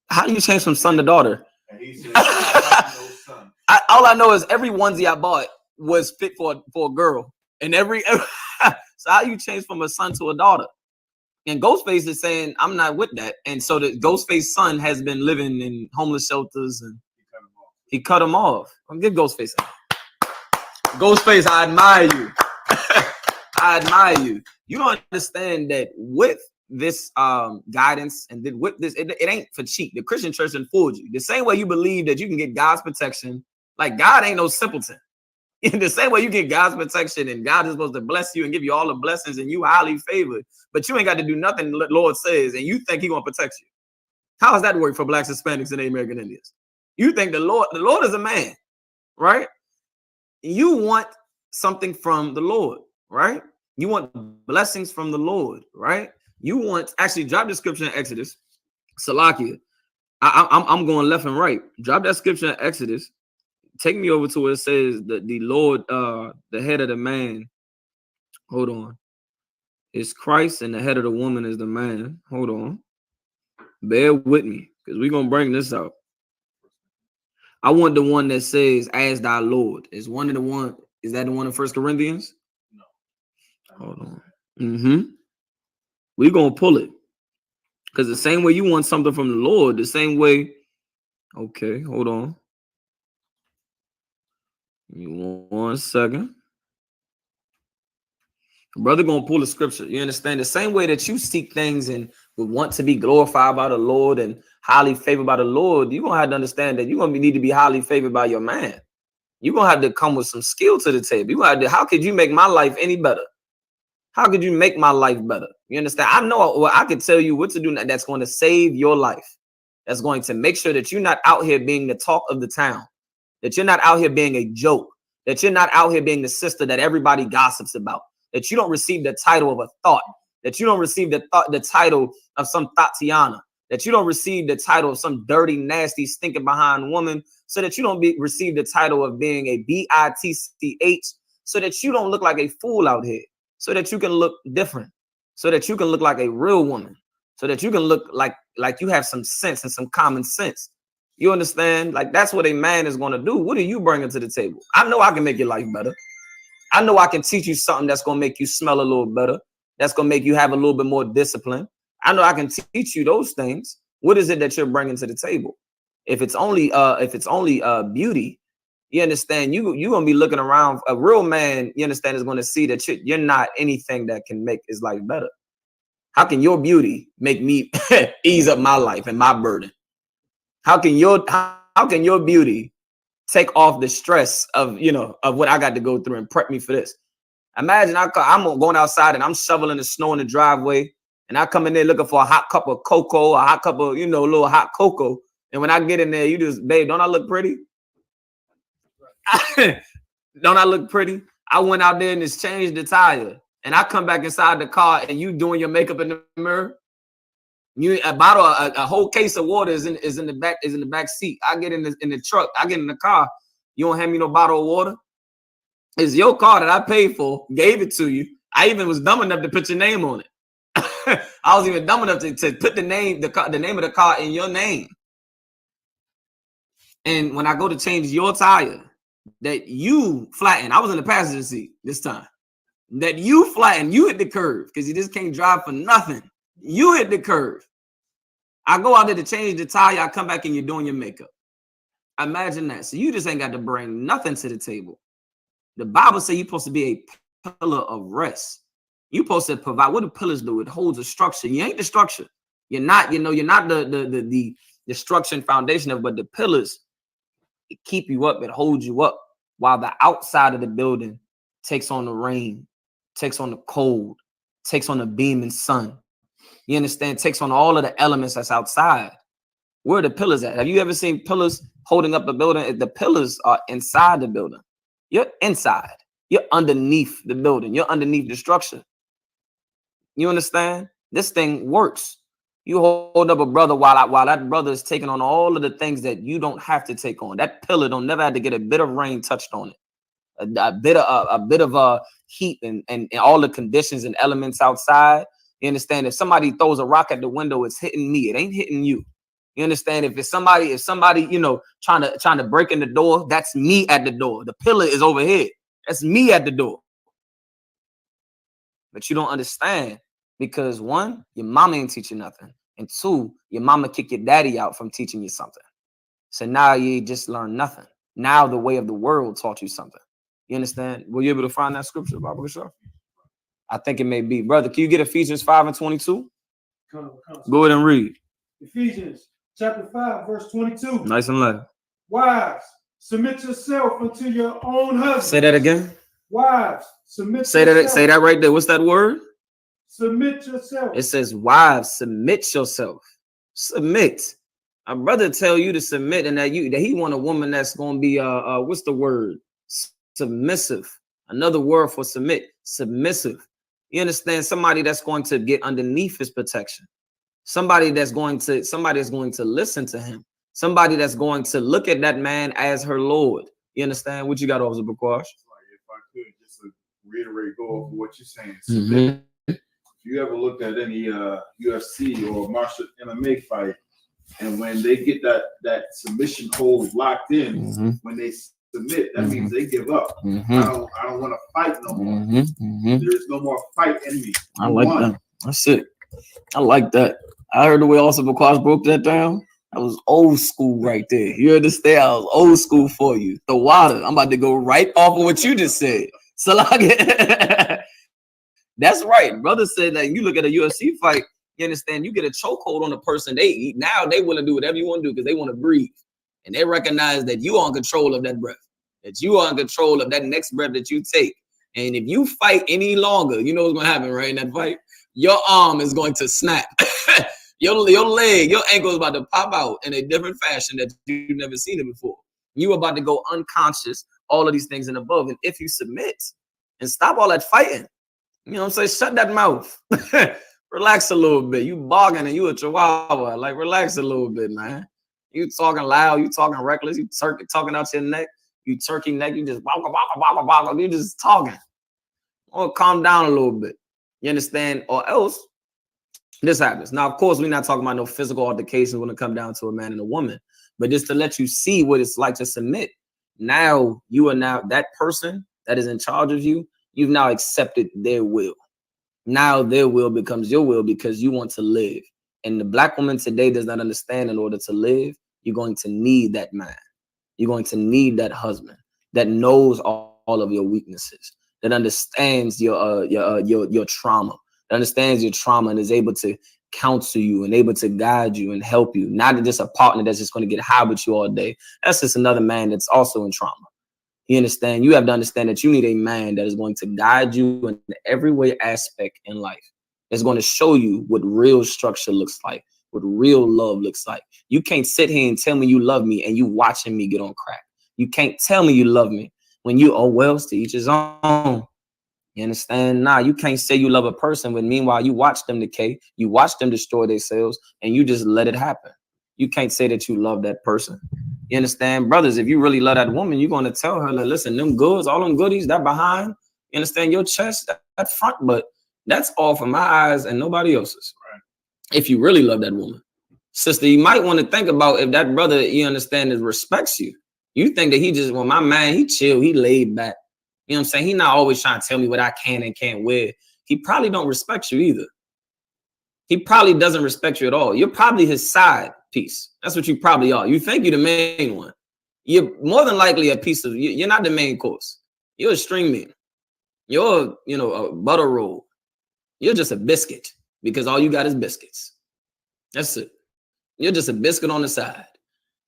How do you change from son to daughter? And he said, I have no son. All I know is every onesie I bought was fit for a girl. And every so how you change from a son to a daughter? And Ghostface is saying, I'm not with that. And so the Ghostface son has been living in homeless shelters and he cut him off. I'll give Ghostface a Ghostface, I admire you. I admire you. You don't understand that with this guidance and with this, it ain't for cheap. The Christian church done fooled you. The same way you believe that you can get God's protection, like God ain't no simpleton. In the same way you get God's protection and God is supposed to bless you and give you all the blessings and you highly favored, but you ain't got to do nothing the Lord says and you think He gonna protect you. How does that work for Blacks, Hispanics, and Native American Indians? You think the Lord is a man, right? You want something from the Lord, right? You want blessings from the Lord, right? You want, actually drop the scripture in Exodus. Salakia. I'm going left and right. Drop that scripture in Exodus. Take me over to where it says that the Lord, the head of the man, hold on, is Christ and the head of the woman is the man. Hold on. Bear with me because we're going to bring this out. I want the one that says, as thy Lord. Is that the one in 1 Corinthians? No. Hold on. We're going to pull it. Because the same way you want something from the Lord, the same way. Okay, hold on. Give me 1 second. Brother gonna pull the scripture. You understand? The same way that you seek things and would want to be glorified by the Lord and highly favored by the Lord, you're gonna have to understand that you're gonna need to be highly favored by your man. You're gonna have to come with some skill to the table. You have to, how could you make my life any better? How could you make my life better? You understand? I know, well, I could tell you what to do that's going to save your life. That's going to make sure that you're not out here being the talk of the town, that you're not out here being a joke, that you're not out here being the sister that everybody gossips about, that you don't receive the title of a thought, that you don't receive the title of some Tatiana, that you don't receive the title of some dirty, nasty, stinking behind woman, so that you don't receive the title of being a bitch, so that you don't look like a fool out here, so that you can look different, so that you can look like a real woman, so that you can look like you have some sense and some common sense. You understand? Like, that's what a man is going to do. What are you bringing to the table? I know I can make your life better. I know I can teach you something that's going to make you smell a little better. That's going to make you have a little bit more discipline. I know I can teach you those things. What is it that you're bringing to the table? If it's only beauty, you understand, you're going to be looking around. A real man, you understand, is going to see that you're not anything that can make his life better. How can your beauty make me ease up my life and my burden? How can your beauty take off the stress of what I got to go through and prep me for this? Imagine I'm going outside and I'm shoveling the snow in the driveway and I come in there looking for a hot cup of cocoa, a hot cup of, a little hot cocoa. And when I get in there, you just, babe, don't I look pretty? Don't I look pretty? I went out there and just changed the tire and I come back inside the car and you doing your makeup in the mirror. A whole case of water is in the back seat. I get in the truck. I get in the car. You don't hand me no bottle of water. It's your car that I paid for. Gave it to you. I even was dumb enough to put your name on it. I was even dumb enough to put the name of the car in your name. And when I go to change your tire, that you flatten. I was in the passenger seat this time. That you flatten. You hit the curve because you just can't drive for nothing. You hit the curve. I go out there to change the tire. I come back and you're doing your makeup. Imagine that. So you just ain't got to bring nothing to the table. The Bible says you're supposed to be a pillar of rest. You supposed to provide. What do pillars do? It holds a structure. You ain't the structure. You're not, you're not the structure and foundation of, but the pillars, it keep you up, it holds you up, while the outside of the building takes on the rain, takes on the cold, takes on the beam and sun. You understand? Takes on all of the elements that's outside. Where are the pillars at? Have you ever seen pillars holding up a building? The pillars are inside the building. You're inside. You're underneath the building. You're underneath the structure. You understand? This thing works. You hold up a brother while that brother is taking on all of the things that you don't have to take on. That pillar don't never have to get a bit of rain touched on it. A bit of heat and all the conditions and elements outside. You understand? If somebody throws a rock at the window, it's hitting me. It ain't hitting you. You understand? If somebody, trying to break in the door, that's me at the door. The pillar is over here. That's me at the door. But you don't understand because one, your mama ain't teaching nothing. And two, your mama kicked your daddy out from teaching you something. So now you just learned nothing. Now the way of the world taught you something. You understand? Were you able to find that scripture, Baba Kishore? I think it may be. Brother, can you get Ephesians 5:22? Go ahead and read. Ephesians chapter 5, verse 22. Nice and loud. Wives, submit yourself unto your own husband. Say that again. Wives, submit Say yourself. Say that right there. What's that word? Submit yourself. It says, wives, submit yourself. Submit. A brother tell you to submit, and that he want a woman that's gonna be what's the word? Submissive. Another word for submit. Submissive. You understand? Somebody that's going to get underneath his protection. Somebody that's going to listen to him. Somebody that's going to look at that man as her Lord. You understand? What you got, Officer Baquash? If I could just reiterate, go over what you're saying. Submit. If you ever looked at any UFC or martial MMA fight, and when they get that submission hold locked in, when they submit, that means they give up. I don't want to fight no more. There's no more fight in me. I like that. That's it. I like that. I heard the way also Baquash broke that down. That was old school right there. You understand? I was old school for you. The water. I'm about to go right off of what you just said. So that's right. Brother said that you look at a UFC fight, you understand, you get a chokehold on the person. Now they want to do whatever you want to do because they want to breathe. And they recognize that you are in control of that breath, that you are in control of that next breath that you take. And if you fight any longer, you know what's going to happen, right? In that fight, your arm is going to snap. your leg, your ankle is about to pop out in a different fashion that you've never seen it before. You about to go unconscious, all of these things and above. And if you submit and stop all that fighting, you know what I'm saying? Shut that mouth. Relax a little bit. You bargaining and you a chihuahua. Like, relax a little bit, man. You talking loud. You talking reckless. You talking out your neck. You turkey neck. You just waka. You just talking. Or calm down a little bit. You understand? Or else this happens. Now, of course, we're not talking about no physical altercations when it comes down to a man and a woman. But just to let you see what it's like to submit. Now, you are now that person that is in charge of you. You've now accepted their will. Now their will becomes your will because you want to live. And the black woman today does not understand in order to live, you're going to need that man. You're going to need that husband that knows all of your weaknesses, that understands your trauma, that understands your trauma and is able to counsel you and able to guide you and help you. Not just a partner that's just going to get high with you all day. That's just another man that's also in trauma. You understand? You have to understand that you need a man that is going to guide you in every way aspect in life. It's going to show you what real structure looks like, what real love looks like. You can't sit here and tell me you love me and you watching me get on crack. You can't tell me you love me when you, oh, well, to each his own. You understand? Nah, you can't say you love a person when meanwhile you watch them decay, you watch them destroy themselves, and you just let it happen. You can't say that you love that person. You understand? Brothers, if you really love that woman, you're going to tell her, like, listen, them goods, all them goodies, that behind, you understand, your chest, that front, but that's all for my eyes and nobody else's. Right. If you really love that woman. Sister, you might want to think about if that brother, you understand, respects you. You think that he just, well, my man, he chill, he laid back. You know what I'm saying? He not always trying to tell me what I can and can't wear. He probably don't respect you either. He probably doesn't respect you at all. You're probably his side piece. That's what you probably are. You think you're the main one. You're more than likely a piece of, you're not the main course. You're a string man. You're, a butter roll. You're just a biscuit because all you got is biscuits. That's it. You're just a biscuit on the side.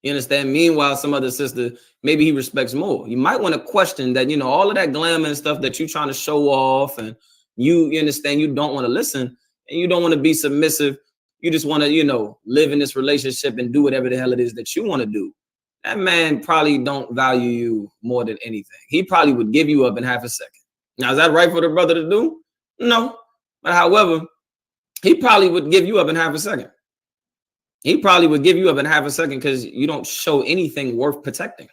You understand? Meanwhile, some other sister, maybe he respects more. You might want to question that, you know, all of that glamour and stuff that you're trying to show off, and you understand you don't want to listen and you don't want to be submissive. You just want to, you know, live in this relationship and do whatever the hell it is that you want to do. That man probably don't value you more than anything. He probably would give you up in half a second. Now, is that right for the brother to do? No. But however, he probably would give you up in half a second. He probably would give you up in half a second because you don't show anything worth protecting.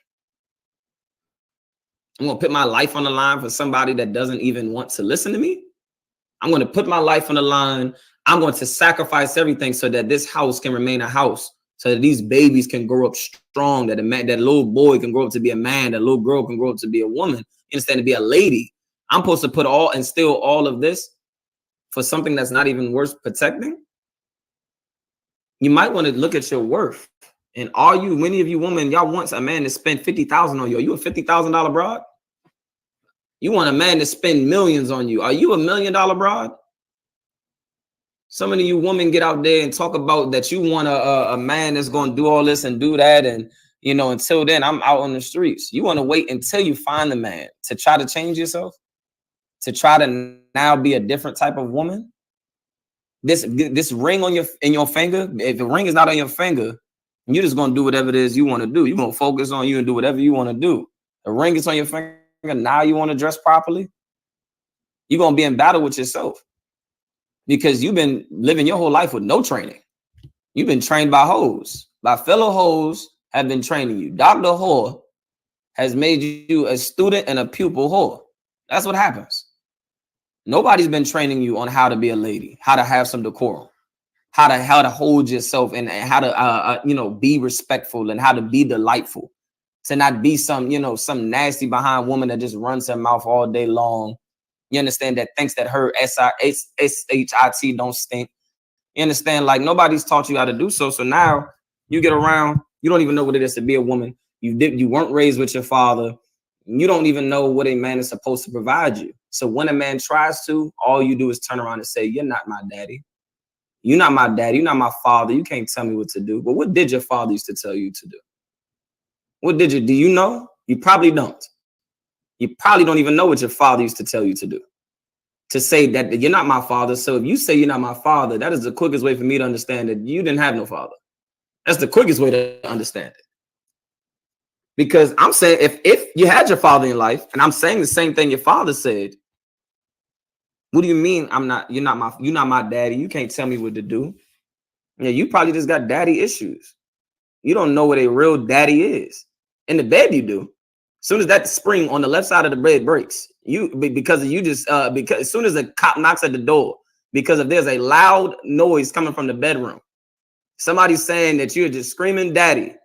I'm going to put my life on the line for somebody that doesn't even want to listen to me. I'm going to put my life on the line. I'm going to sacrifice everything so that this house can remain a house, so that these babies can grow up strong, that a man, that little boy can grow up to be a man, that little girl can grow up to be a woman, instead to be a lady. I'm supposed to put instill all of this for something that's not even worth protecting. You might want to look at your worth. And many of you women, y'all want a man to spend $50,000 on you. Are you a $50,000 broad? You want a man to spend millions on you. Are you a $1 million broad? Some of you women get out there and talk about that you want a man that's going to do all this and do that. And, you know, until then, I'm out on the streets. You want to wait until you find the man to try to change yourself, to try to now be a different type of woman. This ring in your finger, if the ring is not on your finger, you're just gonna do whatever it is you want to do. You're gonna focus on you and do whatever you want to do. The ring is on your finger, now you want to dress properly. You're gonna be in battle with yourself because you've been living your whole life with no training. You've been trained by hoes, by fellow hoes have been training you. Dr. Whore has made you a student and a pupil whore. That's what happens. Nobody's been training you on how to be a lady, how to have some decorum, how to hold yourself, and how to be respectful, and how to be delightful, to not be some nasty behind woman that just runs her mouth all day long. You understand, that thinks that her SHIT don't stink. You understand, like nobody's taught you how to do so. So now you get around, you don't even know what it is to be a woman. You weren't raised with your father. You don't even know what a man is supposed to provide you. So when a man tries to, all you do is turn around and say, you're not my daddy. You're not my daddy. You're not my father. You can't tell me what to do. But what did your father used to tell you to do? What did do you know? You probably don't. You probably don't even know what your father used to tell you to do. To say that you're not my father. So if you say you're not my father, that is the quickest way for me to understand that you didn't have no father. That's the quickest way to understand it. Because I'm saying if you had your father in life, and I'm saying the same thing your father said, what do you mean you're not my daddy? You can't tell me what to do. Yeah, you probably just got daddy issues. You don't know what a real daddy is. In the bed you do. As soon as that spring on the left side of the bed breaks, because as soon as the cop knocks at the door, because if there's a loud noise coming from the bedroom, somebody's saying that you're just screaming daddy.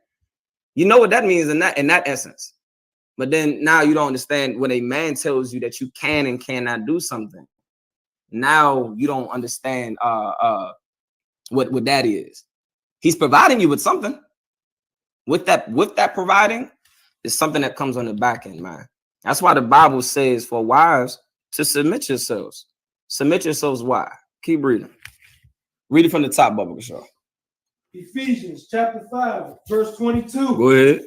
You know what that means in that essence. But then now you don't understand when a man tells you that you can and cannot do something. Now you don't understand what daddy is. He's providing you with something. With that providing is something that comes on the back end, man. That's why the Bible says for wives to submit yourselves. Submit yourselves. Why? Keep reading. Read it from the top, Bubba Shaw. Ephesians chapter 5, verse 22. Go ahead.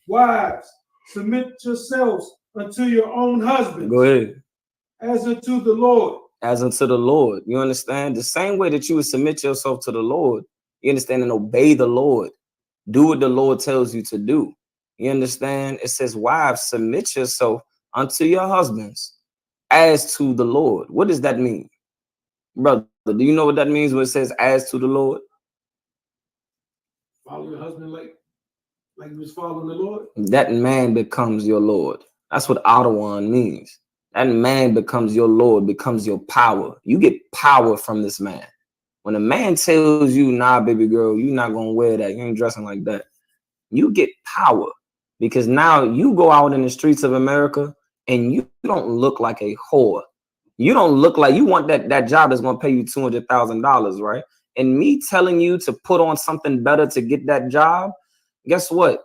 Wives, submit yourselves unto your own husbands. Go ahead. As unto the Lord. As unto the Lord. You understand? The same way that you would submit yourself to the Lord, you understand, and obey the Lord. Do what the Lord tells you to do. You understand? It says, wives, submit yourself unto your husbands as to the Lord. What does that mean? Brother, do you know what that means when it says as to the Lord? Follow your husband like you was following the Lord. That man becomes your Lord. That's what Adawan means. That man becomes your Lord, becomes your power. You get power from this man. When a man tells you, nah, baby girl, you're not going to wear that. You ain't dressing like that. You get power because now you go out in the streets of America and you don't look like a whore. You don't look like you want that job that's going to pay you $200,000, right? And me telling you to put on something better to get that job, guess what?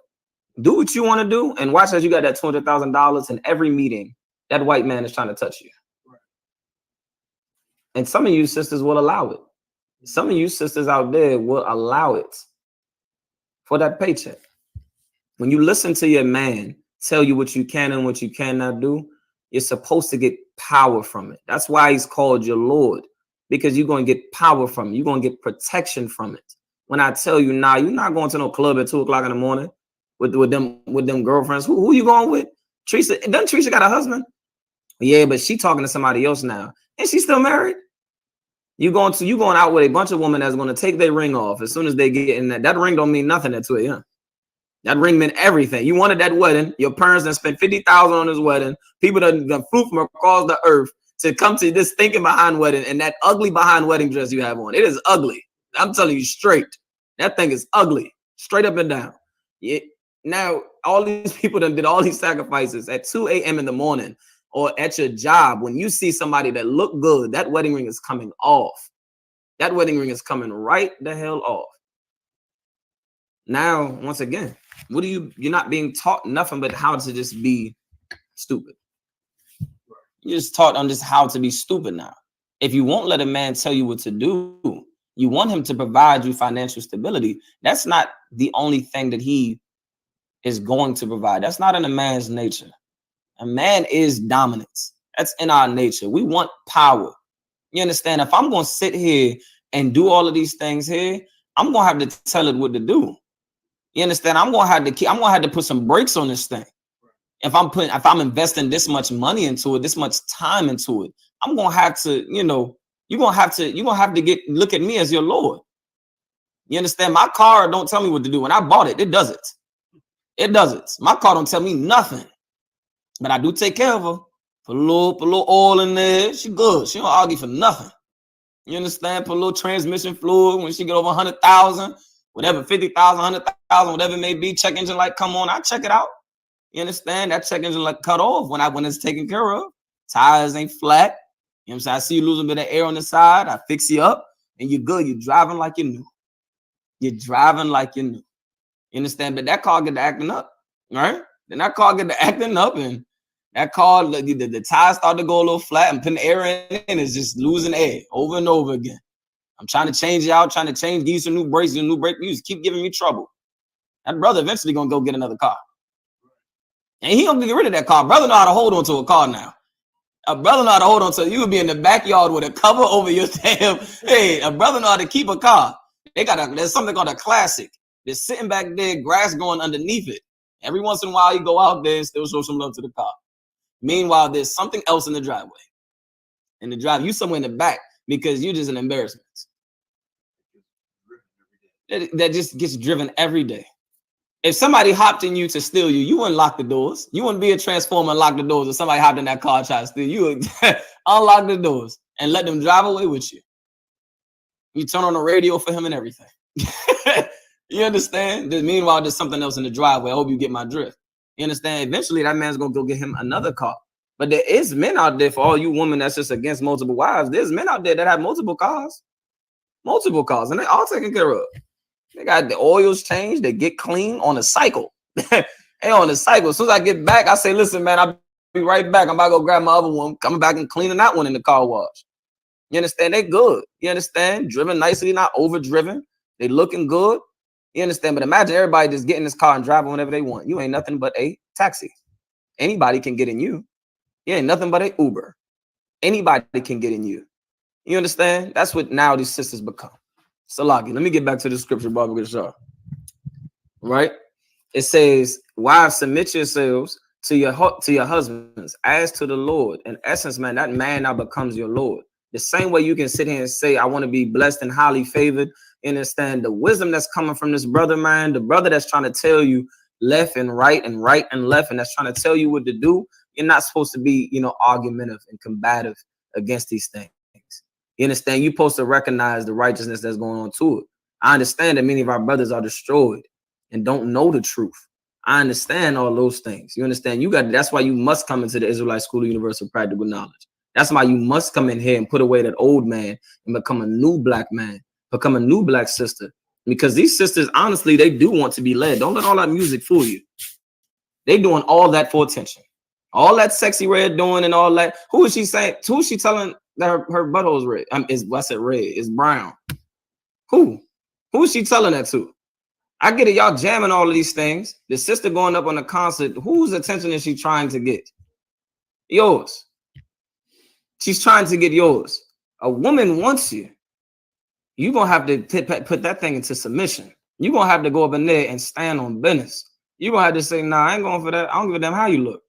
Do what you want to do and watch as you got that $200,000 in every meeting. That white man is trying to touch you. And some of you sisters will allow it. Some of you sisters out there will allow it for that paycheck. When you listen to your man tell you what you can and what you cannot do, you're supposed to get power from it. That's why he's called your Lord, because you're going to get power from it. You're going to get protection from it. When I tell you, nah, you're not going to no club at 2 o'clock in the morning with them girlfriends. Who you going with? Teresa? Doesn't Teresa got a husband? Yeah, but she talking to somebody else now. And she's still married? You going out with a bunch of women that's going to take their ring off as soon as they get in that. That ring don't mean nothing at 2 a.m. That ring meant everything. You wanted that wedding. Your parents done spent $50,000 on this wedding. People done flew from across the earth to come to this thinking behind wedding, and that ugly behind wedding dress you have on. It is ugly. I'm telling you straight. That thing is ugly, straight up and down. Yeah. Now, all these people done did all these sacrifices at 2 a.m. in the morning or at your job. When you see somebody that look good, that wedding ring is coming off. That wedding ring is coming right the hell off. Now, once again, you're not being taught nothing but how to just be stupid. You're just taught on just how to be stupid now. If you won't let a man tell you what to do, you want him to provide you financial stability. That's not the only thing that he is going to provide. That's not in a man's nature. A man is dominance. That's in our nature. We want power. You understand? If I'm going to sit here and do all of these things here, I'm going to have to tell it what to do. You understand? I'm going to have to put some brakes on this thing. If I'm investing this much money into it, this much time into it, I'm going to have to, you're going to have to look at me as your Lord. You understand? My car don't tell me what to do. When I bought it, it does it. It does it. My car don't tell me nothing. But I do take care of her. Put a little oil in there. She good. She don't argue for nothing. You understand? Put a little transmission fluid when she get over 100,000, whatever, 50,000, 100,000, whatever it may be. Check engine light come on. I check it out. You understand? That check engine light cut off when it's taken care of. Tires ain't flat. You know what I'm saying? I see you losing a bit of air on the side. I fix you up and you're good. You're driving like you new. You're driving like you new. You understand? But that car get to acting up, right? Then that car get to acting up, and that car, the tires start to go a little flat, and putting air in it, and it's just losing air over and over again. I'm trying to change it out, give you some new brakes, new brake. You just keep giving me trouble. That brother eventually gonna go get another car. And he gonna get rid of that car. Brother know how to hold on to a car now. A brother know how to hold on to it. You would be in the backyard with a cover over your damn. Hey, a brother know how to keep a car. There's something called a classic. They're sitting back there, grass growing underneath it. Every once in a while, you go out there and still show some love to the car. Meanwhile, there's something else in the driveway. In the drive, you somewhere in the back because you're just an embarrassment. That just gets driven every day. If somebody hopped in you to steal you, you wouldn't lock the doors. You wouldn't be a transformer and lock the doors. If somebody hopped in that car and tried to steal you, would unlock the doors and let them drive away with you. You turn on the radio for him and everything. You understand? Meanwhile, there's something else in the driveway. I hope you get my drift. You understand? Eventually, that man's going to go get him another car. But there is men out there, for all you women that's just against multiple wives, there's men out there that have multiple cars, and they all taken care of. They got the oils changed. They get clean on a cycle. Hey, on the cycle. As soon as I get back, I say, listen, man, I'll be right back. I'm about to go grab my other one. Coming back and cleaning that one in the car wash. You understand? They good. You understand? Driven nicely, not overdriven. They looking good. You understand? But imagine everybody just getting in this car and driving whenever they want. You ain't nothing but a taxi. Anybody can get in you. You ain't nothing but a Uber. Anybody can get in you. You understand? That's what now these sisters become. Salaki. Let me get back to the scripture, Baba Gashar. Right? It says, wives, submit yourselves to your husbands as to the Lord. In essence, man, that man now becomes your Lord. The same way you can sit here and say, I want to be blessed and highly favored. Understand the wisdom that's coming from this brother, man, the brother that's trying to tell you left and right and left, and that's trying to tell you what to do. You're not supposed to be, argumentative and combative against these things. You understand? You're supposed to recognize the righteousness that's going on to it. I understand that many of our brothers are destroyed and don't know the truth. I understand all those things. You understand? That's why you must come into the Israelite School of Universal Practical Knowledge. That's why you must come in here and put away that old man and become a new black man, become a new black sister. Because these sisters, honestly, they do want to be led. Don't let all that music fool you. They doing all that for attention. All that sexy red doing and all that. Who is she saying? Who is she telling that her butthole is red. I said red. It's brown. Who is she telling that to? I get it. Y'all jamming all of these things. The sister going up on the concert. Whose attention is she trying to get? Yours. She's trying to get yours. A woman wants you. You're going to have to put that thing into submission. You're going to have to go up in there and stand on business. You're going to have to say, nah, I ain't going for that. I don't give a damn how you look.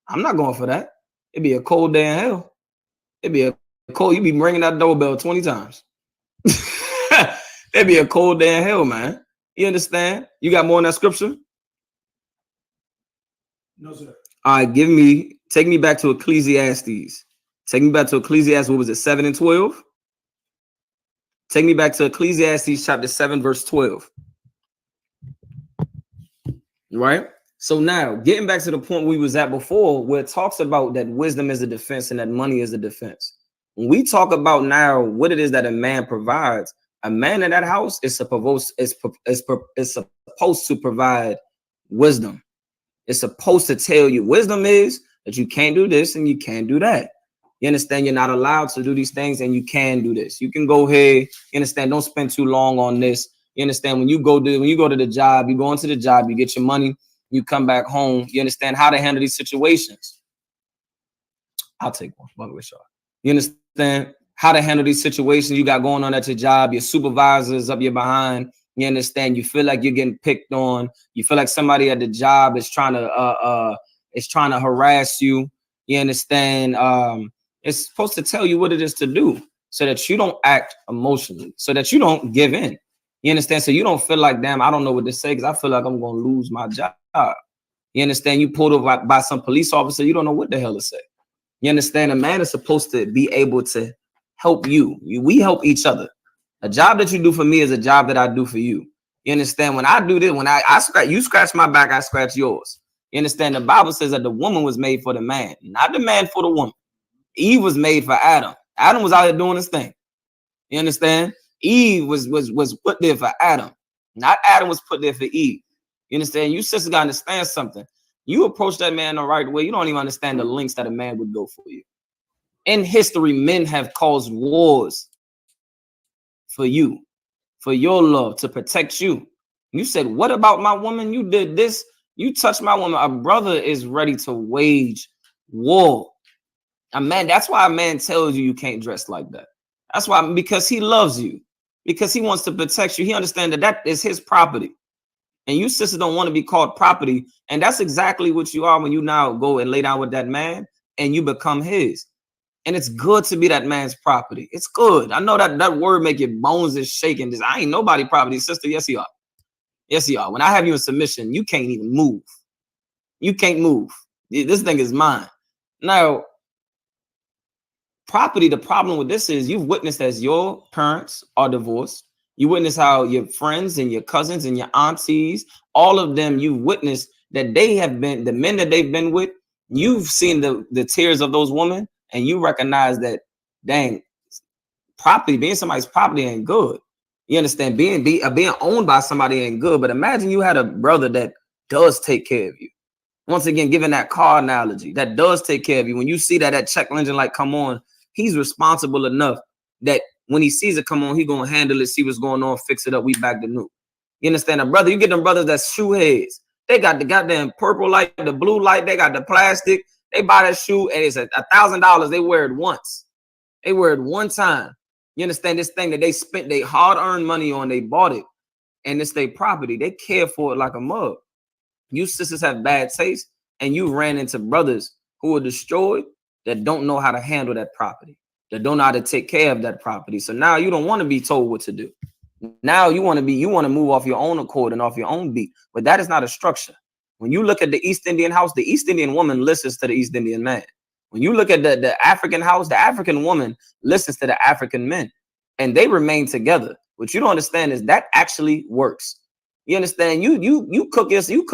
I'm not going for that. It'd be a cold day in hell. It'd be a cold, you'd be ringing that doorbell 20 times. It'd be a cold day in hell, man. You understand? You got more in that scripture? No, sir. All right, take me back to Ecclesiastes. Take me back to Ecclesiastes, what was it, 7 and 12? Take me back to Ecclesiastes chapter 7, verse 12. Right? So now, getting back to the point we was at before, where it talks about that wisdom is a defense and that money is a defense. When we talk about now what it is that a man provides, a man in that house is supposed to provide wisdom. It's supposed to tell you wisdom is that you can't do this and you can't do that. You understand? You're not allowed to do these things and you can do this. You can go here. You understand? Don't spend too long on this. You understand? When you go to the job, you go into the job, you get your money, you come back home. You understand how to handle these situations. I'll take one. By the way, Sean. You understand how to handle these situations you got going on at your job. Your supervisor is up your behind. You understand? You feel like you're getting picked on. You feel like somebody at the job is trying to harass you. You understand? It's supposed to tell you what it is to do so that you don't act emotionally, so that you don't give in. You understand? So you don't feel like, damn, I don't know what to say because I feel like I'm going to lose my job. You understand? You pulled over by some police officer. You don't know what the hell to say. You understand? A man is supposed to be able to help you. We help each other. A job that you do for me is a job that I do for you. You understand? When I do this, when I scratch, you scratch my back, I scratch yours. You understand? The Bible says that the woman was made for the man, not the man for the woman. Eve was made for Adam. Adam was out here doing his thing. You understand? Eve was put there for Adam. Not Adam was put there for Eve. You understand? You sisters got to understand something. You approach that man the right way. You don't even understand the lengths that a man would go for you. In history, men have caused wars for you, for your love, to protect you. You said, what about my woman? You did this. You touched my woman. A brother is ready to wage war. A man, that's why a man tells you can't dress like that. That's why, because he loves you, because he wants to protect you. He understands that is his property. And you sisters don't want to be called property. And that's exactly what you are when you now go and lay down with that man and you become his. And it's good to be that man's property. It's good. I know that word make your bones is shaking. Just, I ain't nobody property, sister. Yes, you are. Yes, you are. When I have you in submission, you can't even move. You can't move. This thing is mine. Now, property, the problem with this is you've witnessed as your parents are divorced. You witness how your friends and your cousins and your aunties, all of them, you've witnessed that they have been, the men that they've been with, you've seen the tears of those women, and you recognize that, dang, property, being somebody's property ain't good. You understand? Being owned by somebody ain't good. But imagine you had a brother that does take care of you. Once again, giving that car analogy, that does take care of you. When you see that check engine light come on, he's responsible enough that when he sees it come on, he gonna handle it, see what's going on, fix it up. We back to new. You understand? A brother, you get them brothers that's shoe heads. They got the goddamn purple light, the blue light. They got the plastic. They buy that shoe and it's $1,000. They wear it once. They wear it one time. You understand? This thing that they spent their hard-earned money on, they bought it, and it's their property. They care for it like a mug. You sisters have bad taste, and you ran into brothers who are destroyed that don't know how to handle that property, that don't know how to take care of that property. So now you don't want to be told what to do. Now you want to move off your own accord and off your own beat. But that is not a structure. When you look at the East Indian house, the East Indian woman listens to the East Indian man. When you look at the African house, the African woman listens to the African men, and they remain together. What you don't understand is that actually works. You understand? You cook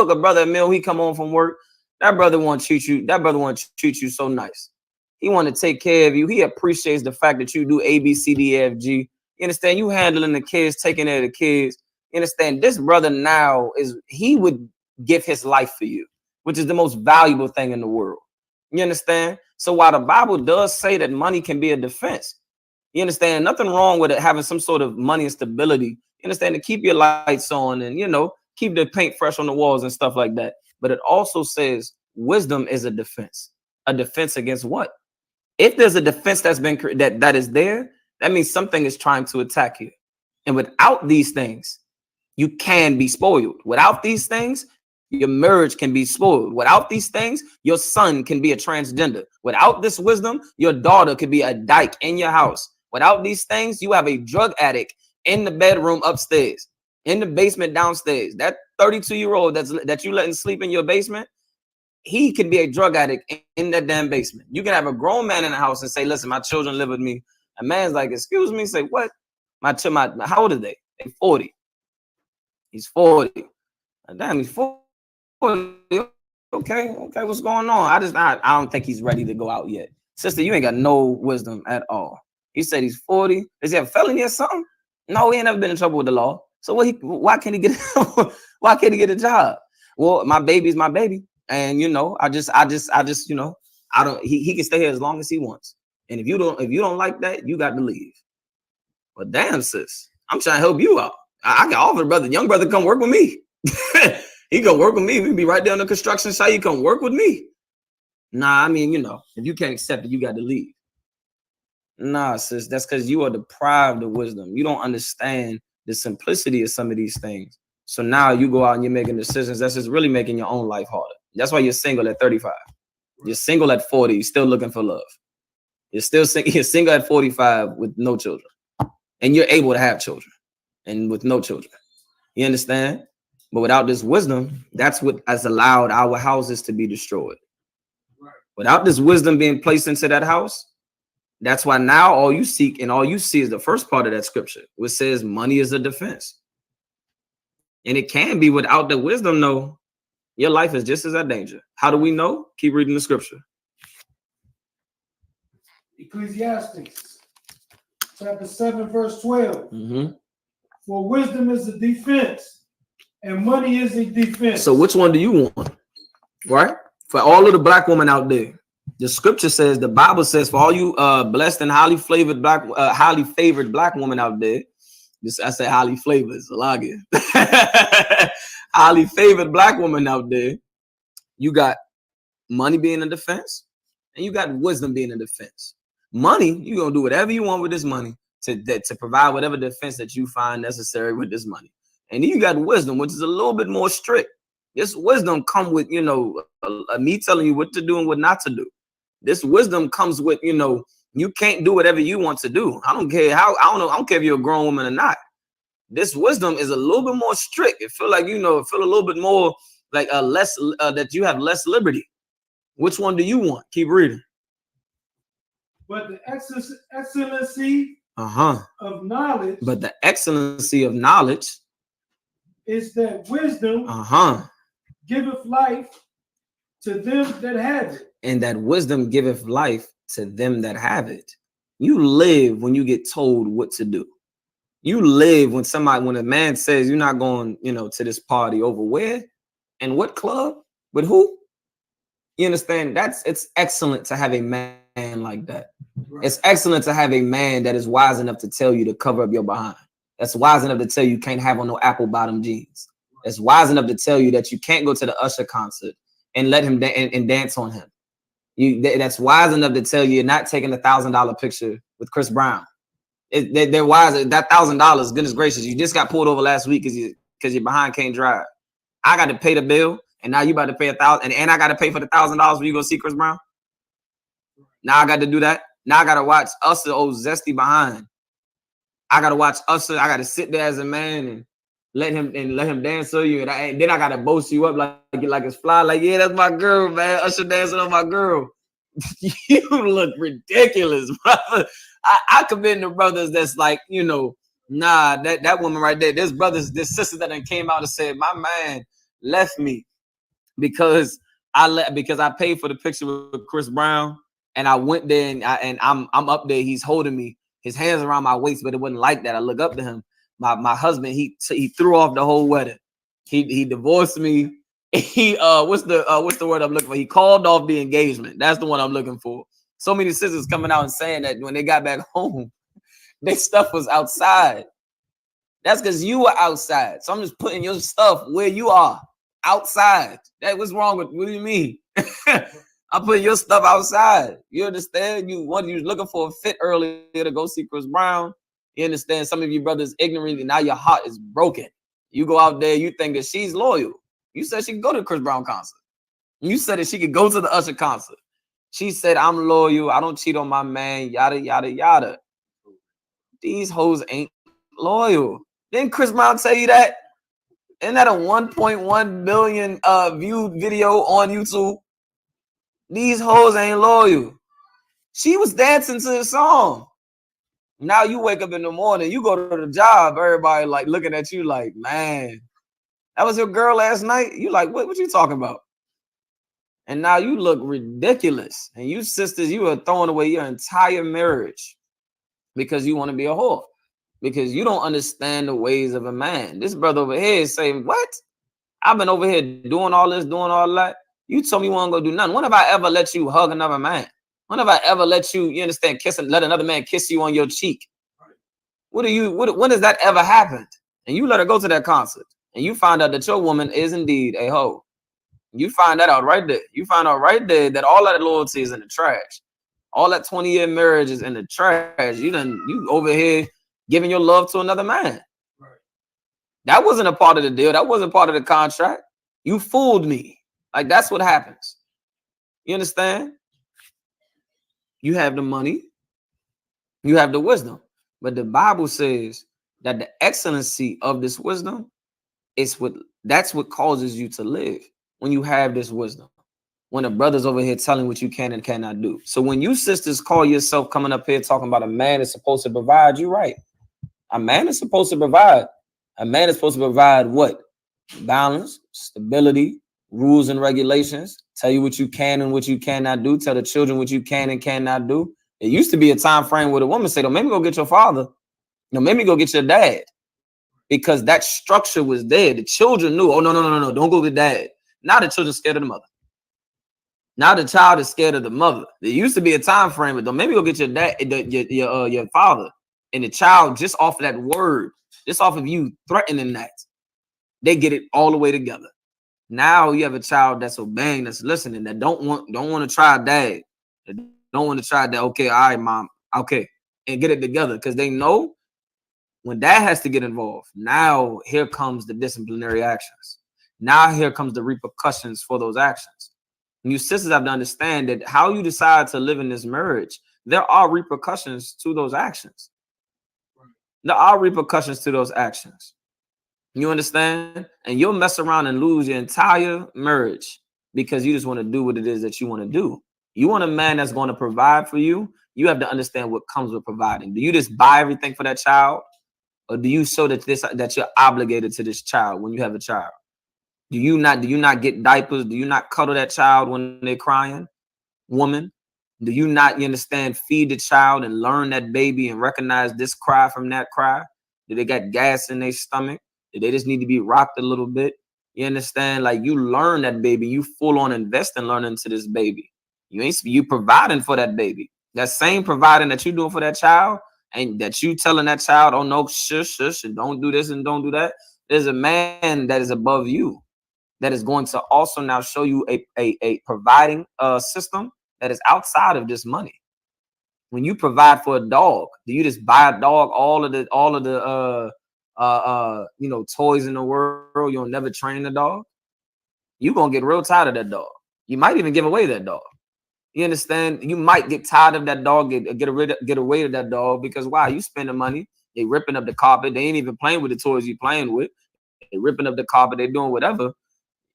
a brother a meal. He come home from work. That brother want to treat you. That brother want to treat you so nice. He want to take care of you. He appreciates the fact that you do A, B, C, D, E, F, G. You understand? You handling the kids, taking care of the kids. You understand? This brother now he would give his life for you, which is the most valuable thing in the world. You understand? So while the Bible does say that money can be a defense, you understand, nothing wrong with it having some sort of money and stability. You understand, to keep your lights on and, you know, keep the paint fresh on the walls and stuff like that. But it also says wisdom is a defense. A defense against what? If there's a defense that's been that is there, that means something is trying to attack you. And without these things, you can be spoiled. Without these things, your marriage can be spoiled. Without these things, your son can be a transgender. Without this wisdom, your daughter could be a dyke in your house. Without these things, you have a drug addict in the bedroom upstairs, in the basement downstairs. That 32-year-old that you letting sleep in your basement, he could be a drug addict in that damn basement. You can have a grown man in the house and say, listen, my children live with me. A man's like, excuse me, say, what? My how old are they? They're 40. He's 40. Damn, he's 40. Okay, what's going on? I don't think he's ready to go out yet. Sister, you ain't got no wisdom at all. He said he's 40. Does he have a felony or something? No, he ain't never been in trouble with the law. So why can't he get why can't he get a job? Well, my baby's my baby. And you know, I just, you know, he can stay here as long as he wants. And if you don't like that, you got to leave. But damn, sis, I'm trying to help you out. I can offer young brother, come work with me. He can work with me. We can be right there on the construction site. You come work with me. Nah, I mean, you know, if you can't accept it, you got to leave. Nah, sis, that's because you are deprived of wisdom. You don't understand the simplicity of some of these things. So now you go out and you're making decisions that's just really making your own life harder. That's why you're single at 35. You're single at 40. You're still looking for love. You're single at 45 with no children. And you're able to have children and with no children. You understand? But without this wisdom, that's what has allowed our houses to be destroyed. Right. Without this wisdom being placed into that house, that's why now all you seek and all you see is the first part of that scripture, which says money is a defense. And it can be without the wisdom, no. Your life is just as a danger. How do we know? Keep reading the scripture. Ecclesiastes chapter 7, verse 12. Mm-hmm. For wisdom is a defense, and money is a defense. So which one do you want? Right? For all of the black women out there, the scripture says, the Bible says, for all you blessed and highly favored black women out there, I say highly flavored, it's a lot of highly favored black woman out there, you got money being a defense, and you got wisdom being a defense. Money, you're gonna do whatever you want with this money to provide whatever defense that you find necessary with this money. And then you got wisdom, which is a little bit more strict. This wisdom come with, you know, me telling you what to do and what not to do. This wisdom comes with, you know, you can't do whatever you want to do. I don't care how, I don't care if you're a grown woman or not. This wisdom is a little bit more strict. It feel like, you know, it feel a little bit more like less that you have less liberty. Which one do you want? Keep reading. But the excellency of knowledge. But the excellency of knowledge is that wisdom giveth life to them that have it. And that wisdom giveth life to them that have it. You live when you get told what to do. You live when a man says you're not going, you know, to this party over where and what club with who. You understand? It's excellent to have a man like that. Right. It's excellent to have a man that is wise enough to tell you to cover up your behind. That's wise enough to tell you can't have on no apple bottom jeans. That's wise enough to tell you that you can't go to the Usher concert and let him and dance on him. That's wise enough to tell you you're not taking $1,000 picture with Chris Brown. They're wise. That $1,000, goodness gracious, you just got pulled over last week because your behind can't drive. I got to pay the bill, and now you about to pay $1,000, and I got to pay for the $1,000 when you go see Chris Brown. Now I got to do that. Now I got to watch Usher, old zesty behind. I got to watch Usher. I got to sit there as a man and let him dance on you, and then I got to boast you up like it's fly. Like, yeah, that's my girl, man. Usher dancing on my girl. You look ridiculous, brother. I commend the brothers that's like, you know, nah, that woman right there. There's sisters that came out and said, my man left me because I paid for the picture with Chris Brown, and I went there and I'm up there. He's holding me, his hands around my waist, but it wasn't like that. I look up to him. My husband, he threw off the whole wedding. He divorced me. He what's the word I'm looking for? He called off the engagement. That's the one I'm looking for. So many sisters coming out and saying that when they got back home, their stuff was outside. That's because you were outside. So I'm just putting your stuff where you are, outside. That what's wrong with, what do you mean? I'm putting your stuff outside. You understand? You was looking for a fit earlier to go see Chris Brown. You understand? Some of you brothers ignorantly, now your heart is broken. You go out there, you think that she's loyal. You said she could go to the Chris Brown concert. You said that she could go to the Usher concert. She said, I'm loyal. I don't cheat on my man. Yada, yada, yada. These hoes ain't loyal. Didn't Chris Brown tell you that? Isn't that a 1.1 billion viewed video on YouTube? These hoes ain't loyal. She was dancing to the song. Now you wake up in the morning, you go to the job, everybody like looking at you like, man, that was your girl last night? You like, what you talking about? And now you look ridiculous. And you sisters, you are throwing away your entire marriage because you want to be a whore. Because you don't understand the ways of a man. This brother over here is saying, what? I've been over here doing all this, doing all that. You told me you won't go do nothing. When have I ever let you hug another man? When have I ever let you understand, let another man kiss you on your cheek? When does that ever happen? And you let her go to that concert and you find out that your woman is indeed a hoe. You find that out right there. You find out right there that all that loyalty is in the trash. All that 20-year marriage is in the trash. You over here giving your love to another man. Right. That wasn't a part of the deal. That wasn't part of the contract. You fooled me. Like, that's what happens. You understand? You have the money. You have the wisdom. But the Bible says that the excellency of this wisdom that's what causes you to live when you have this wisdom. When the brother's over here telling what you can and cannot do. So when you sisters call yourself coming up here talking about a man is supposed to provide, you're right. A man is supposed to provide. A man is supposed to provide what? Balance, stability, rules and regulations. Tell you what you can and what you cannot do. Tell the children what you can and cannot do. It used to be a time frame where the woman said, don't make me go get your father. No, make me go get your dad. Because that structure was there. The children knew, oh, no, don't go get dad. Now the children scared of the mother. Now the child is scared of the mother. There used to be a time frame, but don't maybe go get your dad, your father, and the child just off of that word, just off of you threatening that, they get it all the way together. Now you have a child that's obeying, that's listening, that don't want to try dad, that don't want to try that. Okay, all right, mom, okay, and get it together because they know when dad has to get involved. Now here comes the disciplinary actions. Now here comes the repercussions for those actions. And you sisters have to understand that how you decide to live in this marriage, there are repercussions to those actions. There are repercussions to those actions. You understand? And you'll mess around and lose your entire marriage because you just want to do what it is that you want to do. You want a man that's going to provide for you. You have to understand what comes with providing. Do you just buy everything for that child? Or do you show that you're obligated to this child when you have a child? Do you not get diapers? Do you not cuddle that child when they're crying? Woman, do you not, you understand, feed the child and learn that baby and recognize this cry from that cry? Do they got gas in their stomach? Do they just need to be rocked a little bit? You understand? Like, you learn that baby. You full on invest and learn into this baby. You providing for that baby. That same providing that you doing for that child and that you telling that child, oh no, shush, and don't do this and don't do that. There's a man that is above you that is going to also now show you a providing system that is outside of this money. When you provide for a dog, do you just buy a dog all of the toys in the world? You'll never train the dog. You're gonna get real tired of that dog. You might even give away that dog. You understand? You might get tired of that dog, get away with that dog because why? You spend the money, they ripping up the carpet, they ain't even playing with the toys you playing with. They ripping up the carpet, they doing whatever.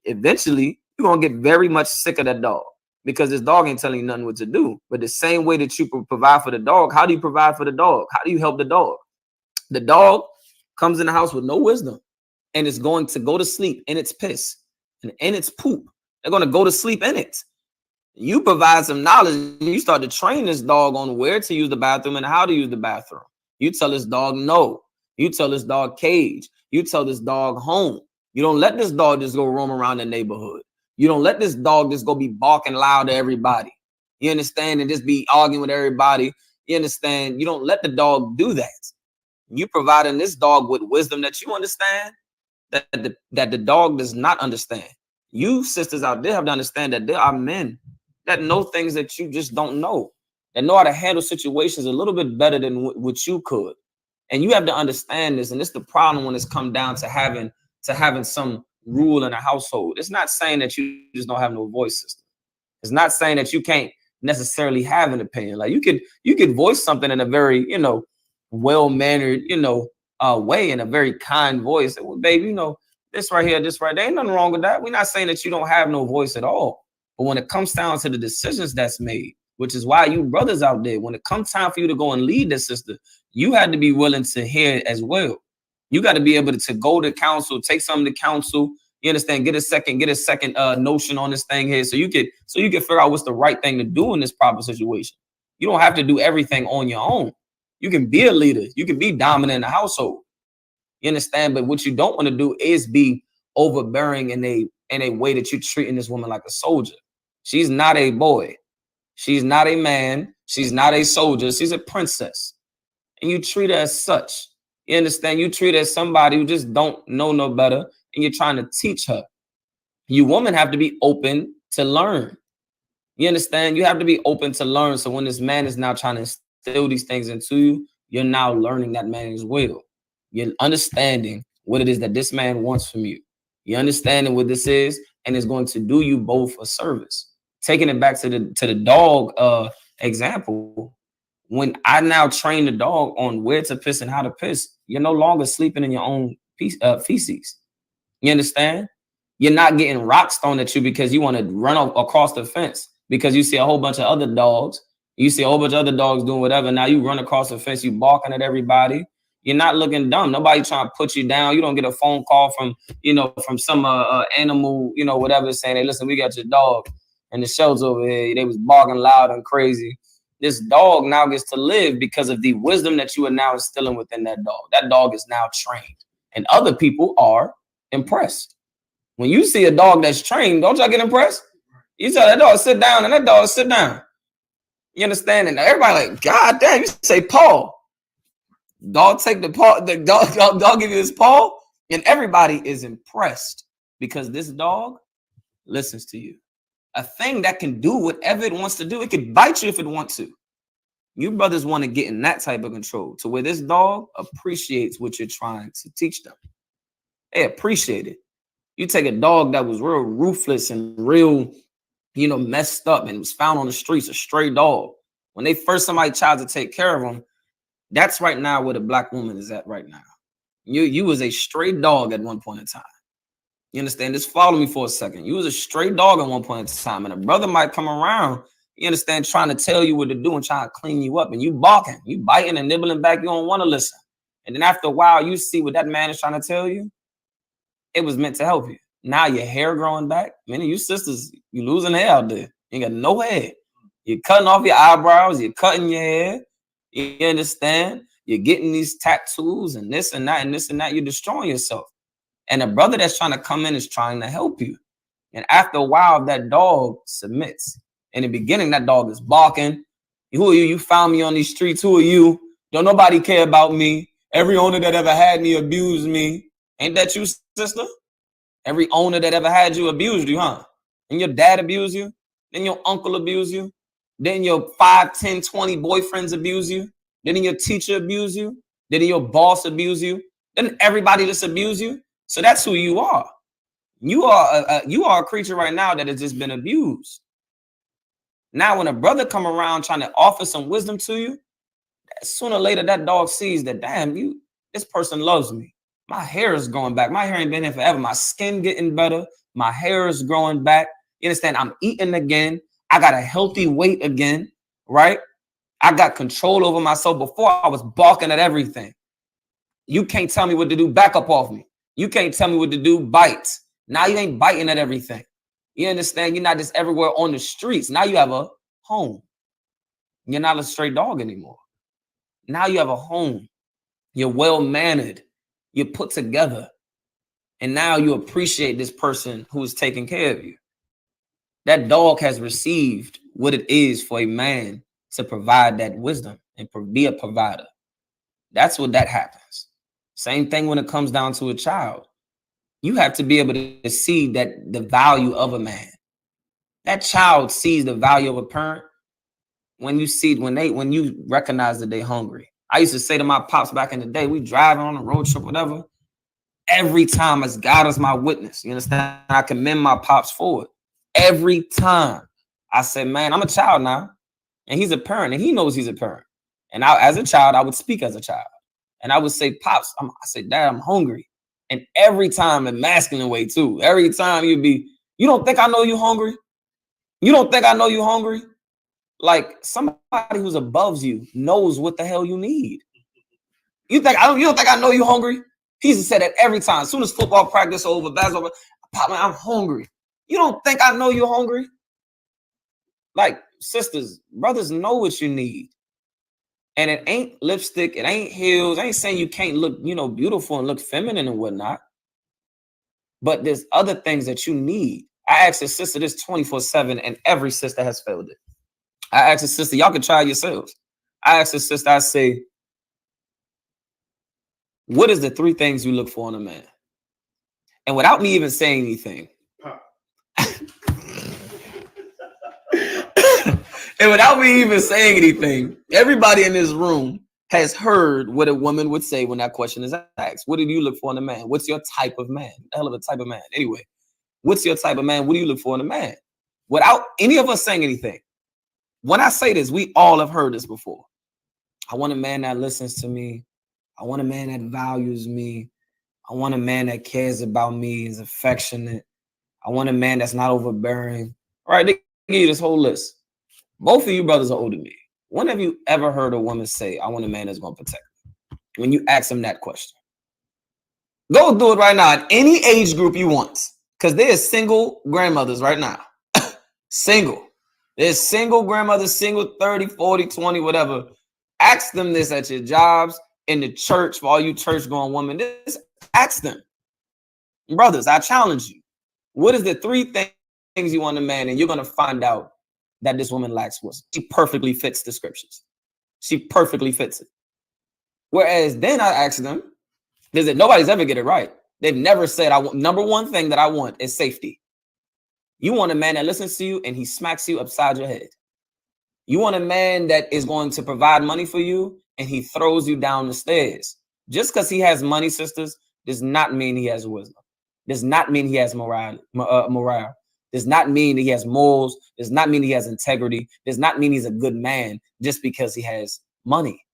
Eventually, you're going to get very much sick of that dog because this dog ain't telling you nothing what to do. But the same way that you provide for the dog, how do you provide for the dog? How do you help the dog? The dog comes in the house with no wisdom and is going to go to sleep in its piss and in its poop. They're going to go to sleep in it. You provide some knowledge and you start to train this dog on where to use the bathroom and how to use the bathroom. You tell this dog no. You tell this dog cage. You tell this dog home. You don't let this dog just go roam around the neighborhood. You don't let this dog just go be barking loud to everybody. You understand? And just be arguing with everybody. You understand? You don't let the dog do that. You providing this dog with wisdom that you understand, that the dog does not understand. You sisters out there have to understand that there are men that know things that you just don't know, that know how to handle situations a little bit better than what you could. And you have to understand this. And it's the problem when it's come down to having some rule in a household. It's not saying that you just don't have no voice, sister. It's not saying that you can't necessarily have an opinion. Like you could voice something in a very, well-mannered, way, in a very kind voice. Well, baby, this right here, this right there, ain't nothing wrong with that. We're not saying that you don't have no voice at all. But when it comes down to the decisions that's made, which is why you brothers out there, when it comes time for you to go and lead the sister, you had to be willing to hear it as well. You got to be able to go to counsel, take something to counsel. You understand? Get a second notion on this thing here, so you can figure out what's the right thing to do in this proper situation. You don't have to do everything on your own. You can be a leader. You can be dominant in the household. You understand? But what you don't want to do is be overbearing in a way that you're treating this woman like a soldier. She's not a boy. She's not a man. She's not a soldier. She's a princess. And you treat her as such. You understand? You treat her as somebody who just don't know no better, and you're trying to teach her. You women have to be open to learn. You understand? You have to be open to learn. So when this man is now trying to instill these things into you, you're now learning that man as well. You're understanding what it is that this man wants from you. You're understanding what this is, and it's going to do you both a service. Taking it back to the dog example, when I now train the dog on where to piss and how to piss, you're no longer sleeping in your own feces. You understand? You're not getting rocks thrown at you because you want to run across the fence because you see a whole bunch of other dogs. You see a whole bunch of other dogs doing whatever. Now you run across the fence, you barking at everybody. You're not looking dumb. Nobody trying to put you down. You don't get a phone call from some animal, whatever, saying, hey, listen, we got your dog and the shelter over here. They was barking loud and crazy. This dog now gets to live because of the wisdom that you are now instilling within that dog. That dog is now trained, and other people are impressed. When you see a dog that's trained, don't y'all get impressed? You tell that dog sit down, and that dog sit down. You understand? And everybody like, God damn, you say paw. Dog take the paw, the dog give you his paw, and everybody is impressed because this dog listens to you. A thing that can do whatever it wants to do. It could bite you if it wants to. You brothers want to get in that type of control to where this dog appreciates what you're trying to teach them. They appreciate it. You take a dog that was real ruthless and real, messed up and was found on the streets, a stray dog. When somebody tried to take care of him, that's right now where the black woman is at right now. You was a stray dog at one point in time. You understand? Just follow me for a second. You was a stray dog at one point in time, and a brother might come around, you understand, trying to tell you what to do and trying to clean you up, and you barking, you biting and nibbling back. You don't want to listen. And then after a while, you see what that man is trying to tell you. It was meant to help you. Now your hair growing back. Many of you sisters, you losing hair out there. You ain't got no hair. You're cutting off your eyebrows. You're cutting your hair. You understand? You're getting these tattoos and this and that and this and that. You're destroying yourself. And a brother that's trying to come in is trying to help you. And after a while, that dog submits. In the beginning, that dog is barking. Who are you? You found me on these streets. Who are you? Don't nobody care about me. Every owner that ever had me abused me. Ain't that you, sister? Every owner that ever had you abused you, huh? And your dad abused you. Then your uncle abused you. Then your 5, 10, 20 boyfriends abuse you. Then your teacher abuse you. Then your boss abuse you. Then everybody just abuse you. So that's who you are. You are a creature right now that has just been abused. Now, when a brother come around trying to offer some wisdom to you, sooner or later that dog sees that, damn, this person loves me. My hair is growing back. My hair ain't been here forever. My skin getting better. My hair is growing back. You understand? I'm eating again. I got a healthy weight again, right? I got control over myself. Before I was barking at everything. You can't tell me what to do. Back up off me. You can't tell me what to do. Bite. Now you ain't biting at everything. You understand? You're not just everywhere on the streets. Now you have a home. You're not a stray dog anymore. Now you have a home. You're well-mannered. You're put together. And now you appreciate this person who is taking care of you. That dog has received what it is for a man to provide that wisdom and be a provider. That's what that happens. Same thing when it comes down to a child. You have to be able to see that the value of a man. That child sees the value of a parent when you recognize that they're hungry. I used to say to my pops back in the day, we driving on a road trip, whatever. Every time, as God is my witness, you understand? I commend my pops for it. Every time I said, man, I'm a child now, and he's a parent, and he knows he's a parent. And as a child, I would speak as a child, and I would say, pops, I said, Dad, I'm hungry. And every time, in masculine way too. Every time you don't think I know you hungry? You don't think I know you hungry? Like somebody who's above you knows what the hell you need. You don't think I know you hungry? He used to say that every time. As soon as football practice over, basketball, Pop, man, I'm hungry. You don't think I know you're hungry? Like sisters, brothers know what you need. And it ain't lipstick, it ain't heels. I ain't saying you can't look, beautiful and look feminine and whatnot. But there's other things that you need. I asked a sister this 24/7, and every sister has failed it. I asked a sister, y'all can try yourselves. I asked a sister, I say, what is the 3 things you look for in a man? And without me even saying anything, and without me even saying anything, everybody in this room has heard what a woman would say when that question is asked. What do you look for in a man? What's your type of man? The hell of a type of man. Anyway, what's your type of man? What do you look for in a man? Without any of us saying anything. When I say this, we all have heard this before. I want a man that listens to me. I want a man that values me. I want a man that cares about me, is affectionate. I want a man that's not overbearing. All right, they give you this whole list. Both of you brothers are older than me. When have you ever heard a woman say, I want a man that's going to protect me? When you ask them that question. Go do it right now at any age group you want. Because there's single grandmothers right now. Single. There's single grandmothers, single 30, 40, 20, whatever. Ask them this at your jobs, in the church, for all you church-going women. Just ask them. Brothers, I challenge you. What is the 3 things you want in a man? And you're going to find out that this woman lacks wisdom. She perfectly fits the scriptures. She perfectly fits it. Whereas then I ask them, nobody's ever get it right. They've never said, number 1 thing that I want is safety. You want a man that listens to you and he smacks you upside your head. You want a man that is going to provide money for you and he throws you down the stairs. Just because he has money, sisters, does not mean he has wisdom. Does not mean he has morale. Does not mean he has morals. Does not mean he has integrity. Does not mean he's a good man just because he has money.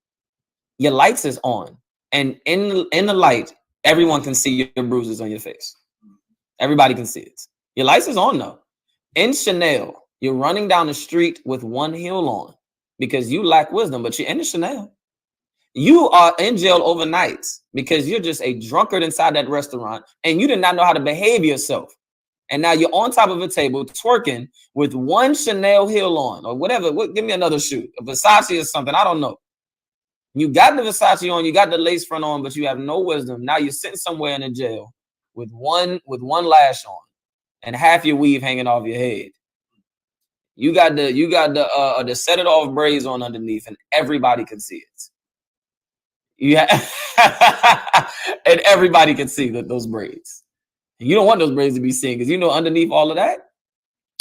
Your lights is on. And in the light, everyone can see your bruises on your face. Everybody can see it. Your lights is on though. In Chanel, you're running down the street with 1 heel on because you lack wisdom, but you're in the Chanel. You are in jail overnight because you're just a drunkard inside that restaurant and you did not know how to behave yourself. And now you're on top of a table twerking with 1 Chanel heel on or whatever. Give me another shoe, a Versace or something. I don't know. You got the Versace on, you got the lace front on, but you have no wisdom. Now you're sitting somewhere in a jail with one lash on and half your weave hanging off your head. You got the set it off braids on underneath, and everybody can see it. Yeah, and everybody can see those braids. And you don't want those braids to be seen because underneath all of that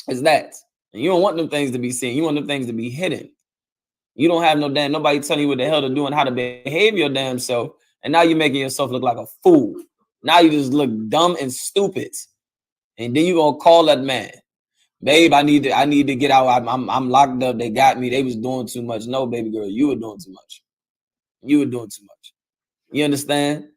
is that. And you don't want them things to be seen. You want them things to be hidden. You don't have nobody telling you what the hell to do and how to behave your damn self. And now you're making yourself look like a fool. Now you just look dumb and stupid. And then you're going to call that man. Babe, I need to get out. I'm locked up. They got me. They was doing too much. No, baby girl, you were doing too much. You were doing too much. You understand?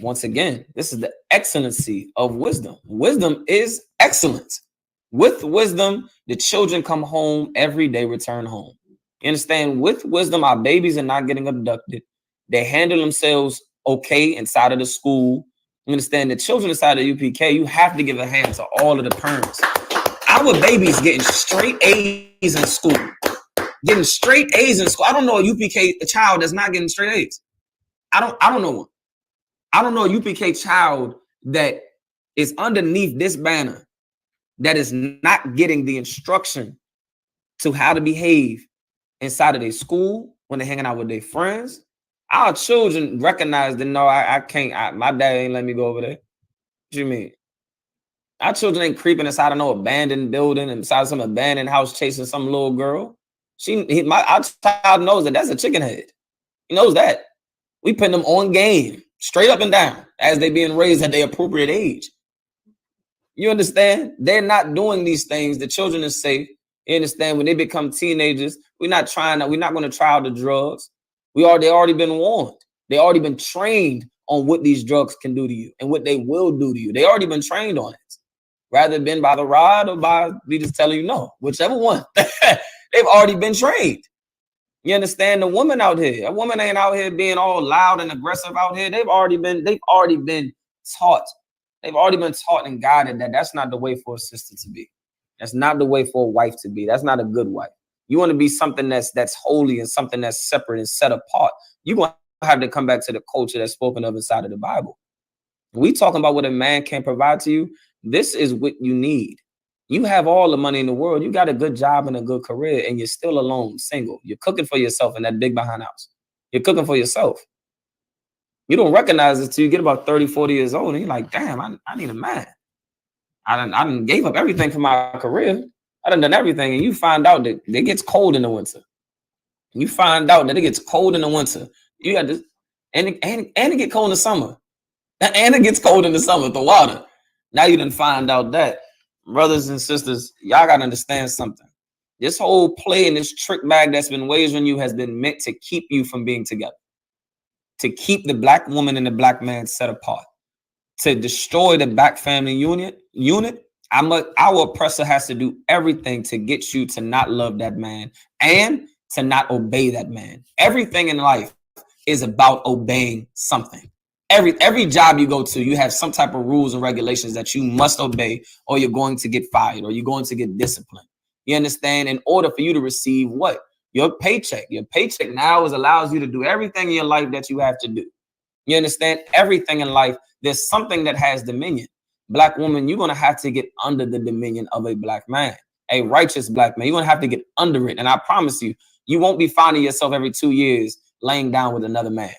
Once again, this is the excellency of wisdom. Wisdom is excellence. With wisdom, the children come home every day, return home. You understand? With wisdom, our babies are not getting abducted. They handle themselves okay inside of the school. You understand? The children inside of UPK, you have to give a hand to all of the parents. Our babies getting straight A's in school. Getting straight A's in school. I don't know a UPK child that's not getting straight A's. I don't know one. I don't know a UPK child that is underneath this banner that is not getting the instruction to how to behave inside of their school, when they're hanging out with their friends. Our children recognize that, no, I can't, my dad ain't let me go over there. What you mean? Our children ain't creeping inside of no abandoned building, inside some abandoned house chasing some little girl. Our child knows that that's a chicken head. He knows that. We put them on game, straight up and down, as they being raised at the appropriate age. You understand? They're not doing these things. The children are safe. You understand? When they become teenagers, we're not going to try out the drugs. They already been warned. They already been trained on what these drugs can do to you and what they will do to you. They already been trained on it. Rather than by the rod or by me just telling you no, whichever one. They've already been trained. You understand? The woman out here, a woman ain't out here being all loud and aggressive out here. They've already been taught. They've already been taught and guided that that's not the way for a sister to be. That's not the way for a wife to be. That's not a good wife. You want to be something that's holy and something that's separate and set apart. You're going to have to come back to the culture that's spoken of inside of the Bible. We talking about what a man can provide to you. This is what you need. You have all the money in the world. You got a good job and a good career, and you're still alone, single. You're cooking for yourself in that big behind house. You're cooking for yourself. You don't recognize it till you get about 30, 40 years old, and you're like, damn, I need a man. I done gave up everything for my career. I done everything, and you find out that it gets cold in the winter. You find out that it gets cold in the winter. You got this, and it get cold in the summer. And it gets cold in the summer, the water. Now you done find out that. Brothers and sisters, y'all got to understand something. This whole play and this trick bag that's been waged on you has been meant to keep you from being together. To keep the black woman and the black man set apart. To destroy the black family unit. Our oppressor has to do everything to get you to not love that man and to not obey that man. Everything in life is about obeying something. Every job you go to, you have some type of rules and regulations that you must obey, or you're going to get fired, or you're going to get disciplined. You understand? In order for you to receive what? Your paycheck. Your paycheck now allows you to do everything in your life that you have to do. You understand? Everything in life, there's something that has dominion. Black woman, you're going to have to get under the dominion of a black man, a righteous black man. You're going to have to get under it. And I promise you, you won't be finding yourself every 2 years laying down with another man.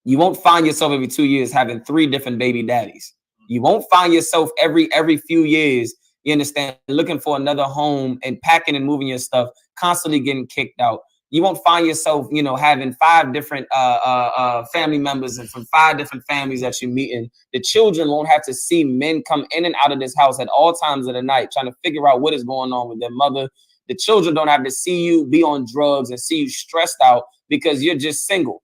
You won't find yourself every 2 years having 3 different baby daddies. You won't find yourself every few years, you understand, looking for another home and packing and moving your stuff, constantly getting kicked out. You won't find yourself, having 5 different family members and from 5 different families that you're meeting. The children won't have to see men come in and out of this house at all times of the night, trying to figure out what is going on with their mother. The children don't have to see you be on drugs and see you stressed out because you're just single.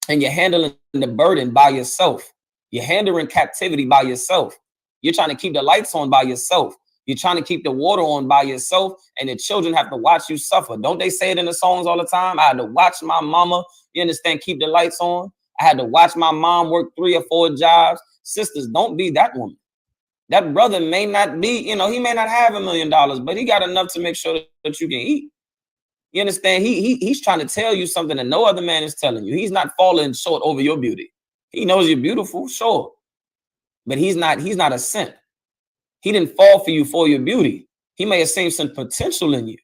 And you're handling the burden by yourself. You're handling captivity by yourself. You're trying to keep the lights on by yourself. You're trying to keep the water on by yourself. And the children have to watch you suffer. Don't they say it in the songs all the time? I had to watch my mama, you understand, keep the lights on. I had to watch my mom work 3 or 4 jobs. Sisters, don't be that woman. That brother may not be, he may not have $1 million, but he got enough to make sure that you can eat. You understand? He's trying to tell you something that no other man is telling you. He's not falling short over your beauty. He knows you're beautiful, sure. But he's not a simp. He didn't fall for you for your beauty. He may have seen some potential in you.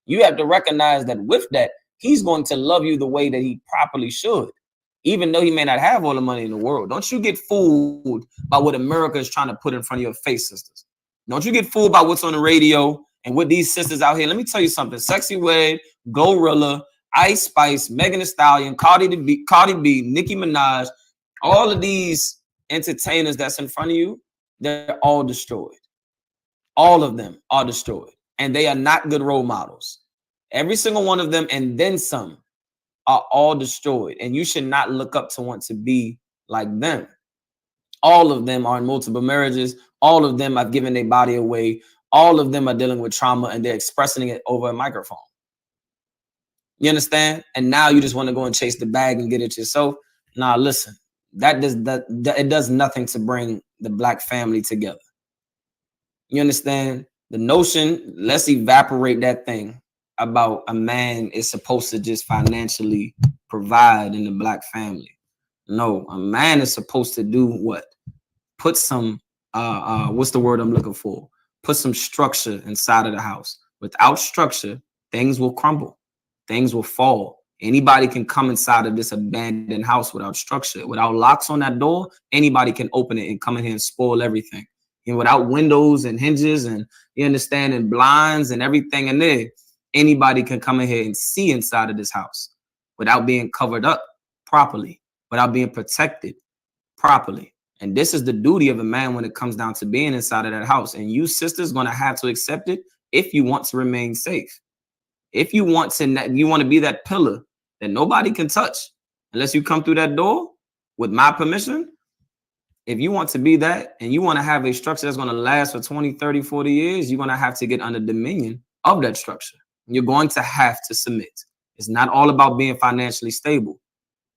You have to recognize that with that, he's going to love you the way that he properly should, even though he may not have all the money in the world. Don't you get fooled by what America is trying to put in front of your face, sisters. Don't you get fooled by what's on the radio and with these sisters out here. Let me tell you something. Sexy Wave, Gorilla, Ice Spice, Megan Thee Stallion, Cardi B, Nicki Minaj, all of these entertainers that's in front of you, they're all destroyed. All of them are destroyed. And they are not good role models. Every single one of them and then some are all destroyed. And you should not look up to want to be like them. All of them are in multiple marriages. All of them have given their body away. All of them are dealing with trauma and they're expressing it over a microphone. You understand? And now you just want to go and chase the bag and get it yourself. Nah, listen, it does nothing to bring the black family together. You understand? The notion, let's evaporate that thing about a man is supposed to just financially provide in the black family. No, a man is supposed to do what? Put some, what's the word I'm looking for? Put some structure inside of the house. Without structure, things will crumble. Things will fall. Anybody can come inside of this abandoned house without structure, without locks on that door. Anybody can open it and come in here and spoil everything. And without windows and hinges and, you understand, and blinds and everything in there, anybody can come in here and see inside of this house without being covered up properly, without being protected properly. And this is the duty of a man when it comes down to being inside of that house. And you sisters going to have to accept it if you want to remain safe. If you want to be that pillar that nobody can touch unless you come through that door with my permission. If you want to be that and you want to have a structure that's going to last for 20, 30, 40 years, you're going to have to get under dominion of that structure. You're going to have to submit. It's not all about being financially stable.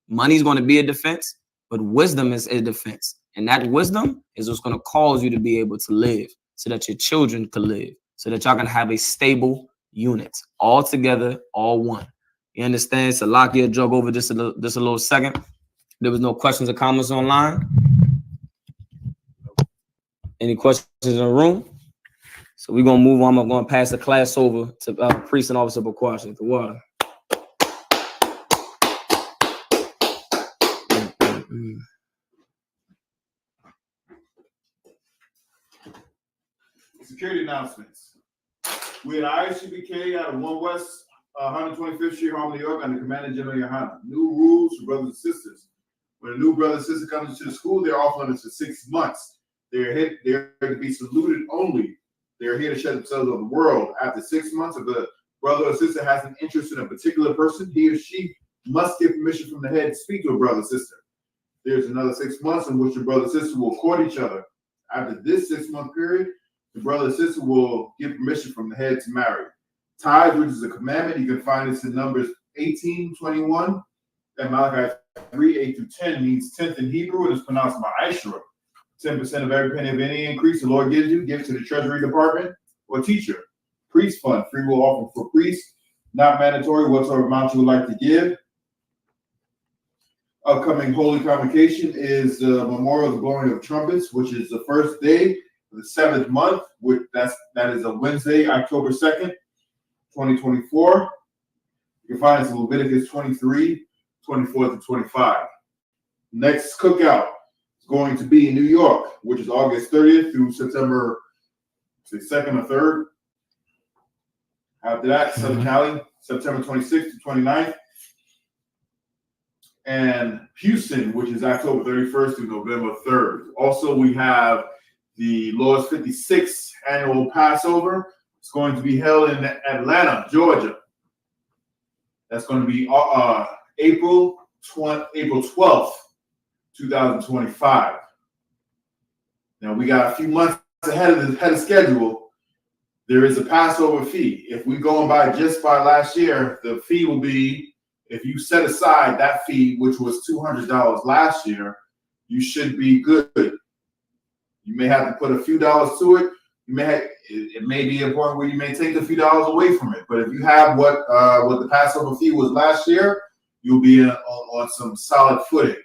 Money's going to be a defense, but wisdom is a defense. And that wisdom is what's going to cause you to be able to live so that your children can live, so that y'all can have a stable unit, all together, all one. You understand? So lock your jug over just a little second. There was no questions or comments online. Any questions in the room? So we're going to move on. I'm going to pass the class over to Priest and Officer Bakwashi. The water. Security announcements. We at I.S.U.P.K out of 1 West 125th Street, Harlem, New York, under Commander General Yahanna. New rules for brothers and sisters. When a new brother and sister comes into the school, they're off limits for 6 months. They're to be saluted only. They're here to shed themselves on the world. After 6 months, if a brother or sister has an interest in a particular person, he or she must get permission from the head to speak to a brother or sister. There's another 6 months in which the brother and sister will court each other. After this 6-month period, the brother and sister will give permission from the head to marry. Tithes, which is a commandment, you can find this in Numbers 18:21, and Malachi 3:8-10 means 10th in Hebrew, and it's pronounced ma'ashra. 10% of every penny of any increase the Lord gives you, give it to the Treasury Department or teacher. Priest fund, free will offering for priests, not mandatory, whatsoever amount you would like to give. Upcoming Holy Convocation is the Memorial of the Blowing of Trumpets, which is the first day of the 7th month, that is a Wednesday, October 2nd, 2024. You can find us in Leviticus 23, 24-25. Next cookout is going to be in New York, which is August 30th through September 2nd or 3rd. After that, Southern Cali, September 26th to 29th. And Houston, which is October 31st through November 3rd. Also, we have the Lord's 56th annual Passover. It's going to be held in Atlanta, Georgia. That's going to be April 12th, 2025. Now, we got a few months ahead of schedule. There is a Passover fee. If we go by just by last year, the fee will be, if you set aside that fee, which was $200 last year, you should be good. You may have to put a few dollars to it. It may be a point where you may take a few dollars away from it. But if you have what the Passover fee was last year, you'll be on some solid footing.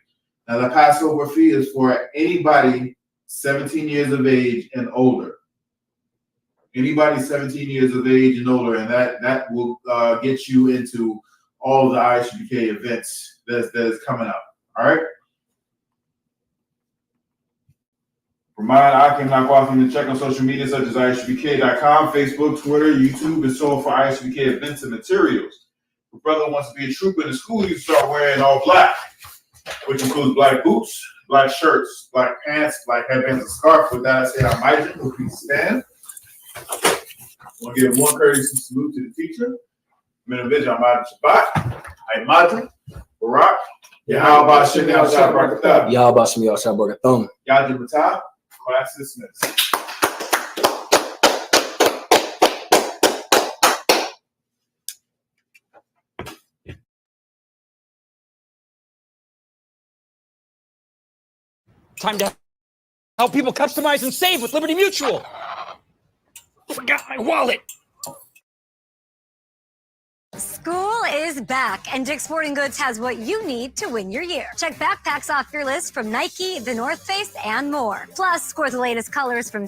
Now, the Passover fee is for anybody 17 years of age and older. Anybody 17 years of age and older, and that will get you into all the I.S.U.P.K events that is coming up. All right. Remind Akim Nakwafi to check on social media such as ISUPK.com, Facebook, Twitter, YouTube, and so on for I.S.U.P.K events and materials. If your brother wants to be a trooper in the school, you start wearing all black, which includes black boots, black shirts, black pants, black headbands, and scarf. With that, I say I'm Mike. Please stand. We'll give one courtesy salute to the teacher. Minavij Ahmad Shabbat, Ahmad, Barak, Yahweh Shemi Al Shabbat, Yahweh Shemi Al Shabbat, Yajim Matah, class dismissed. Time to help people customize and save with Liberty Mutual. Forgot my wallet. School is back, and Dick's Sporting Goods has what you need to win your year. Check backpacks off your list from Nike, The North Face, and more. Plus, score the latest colors from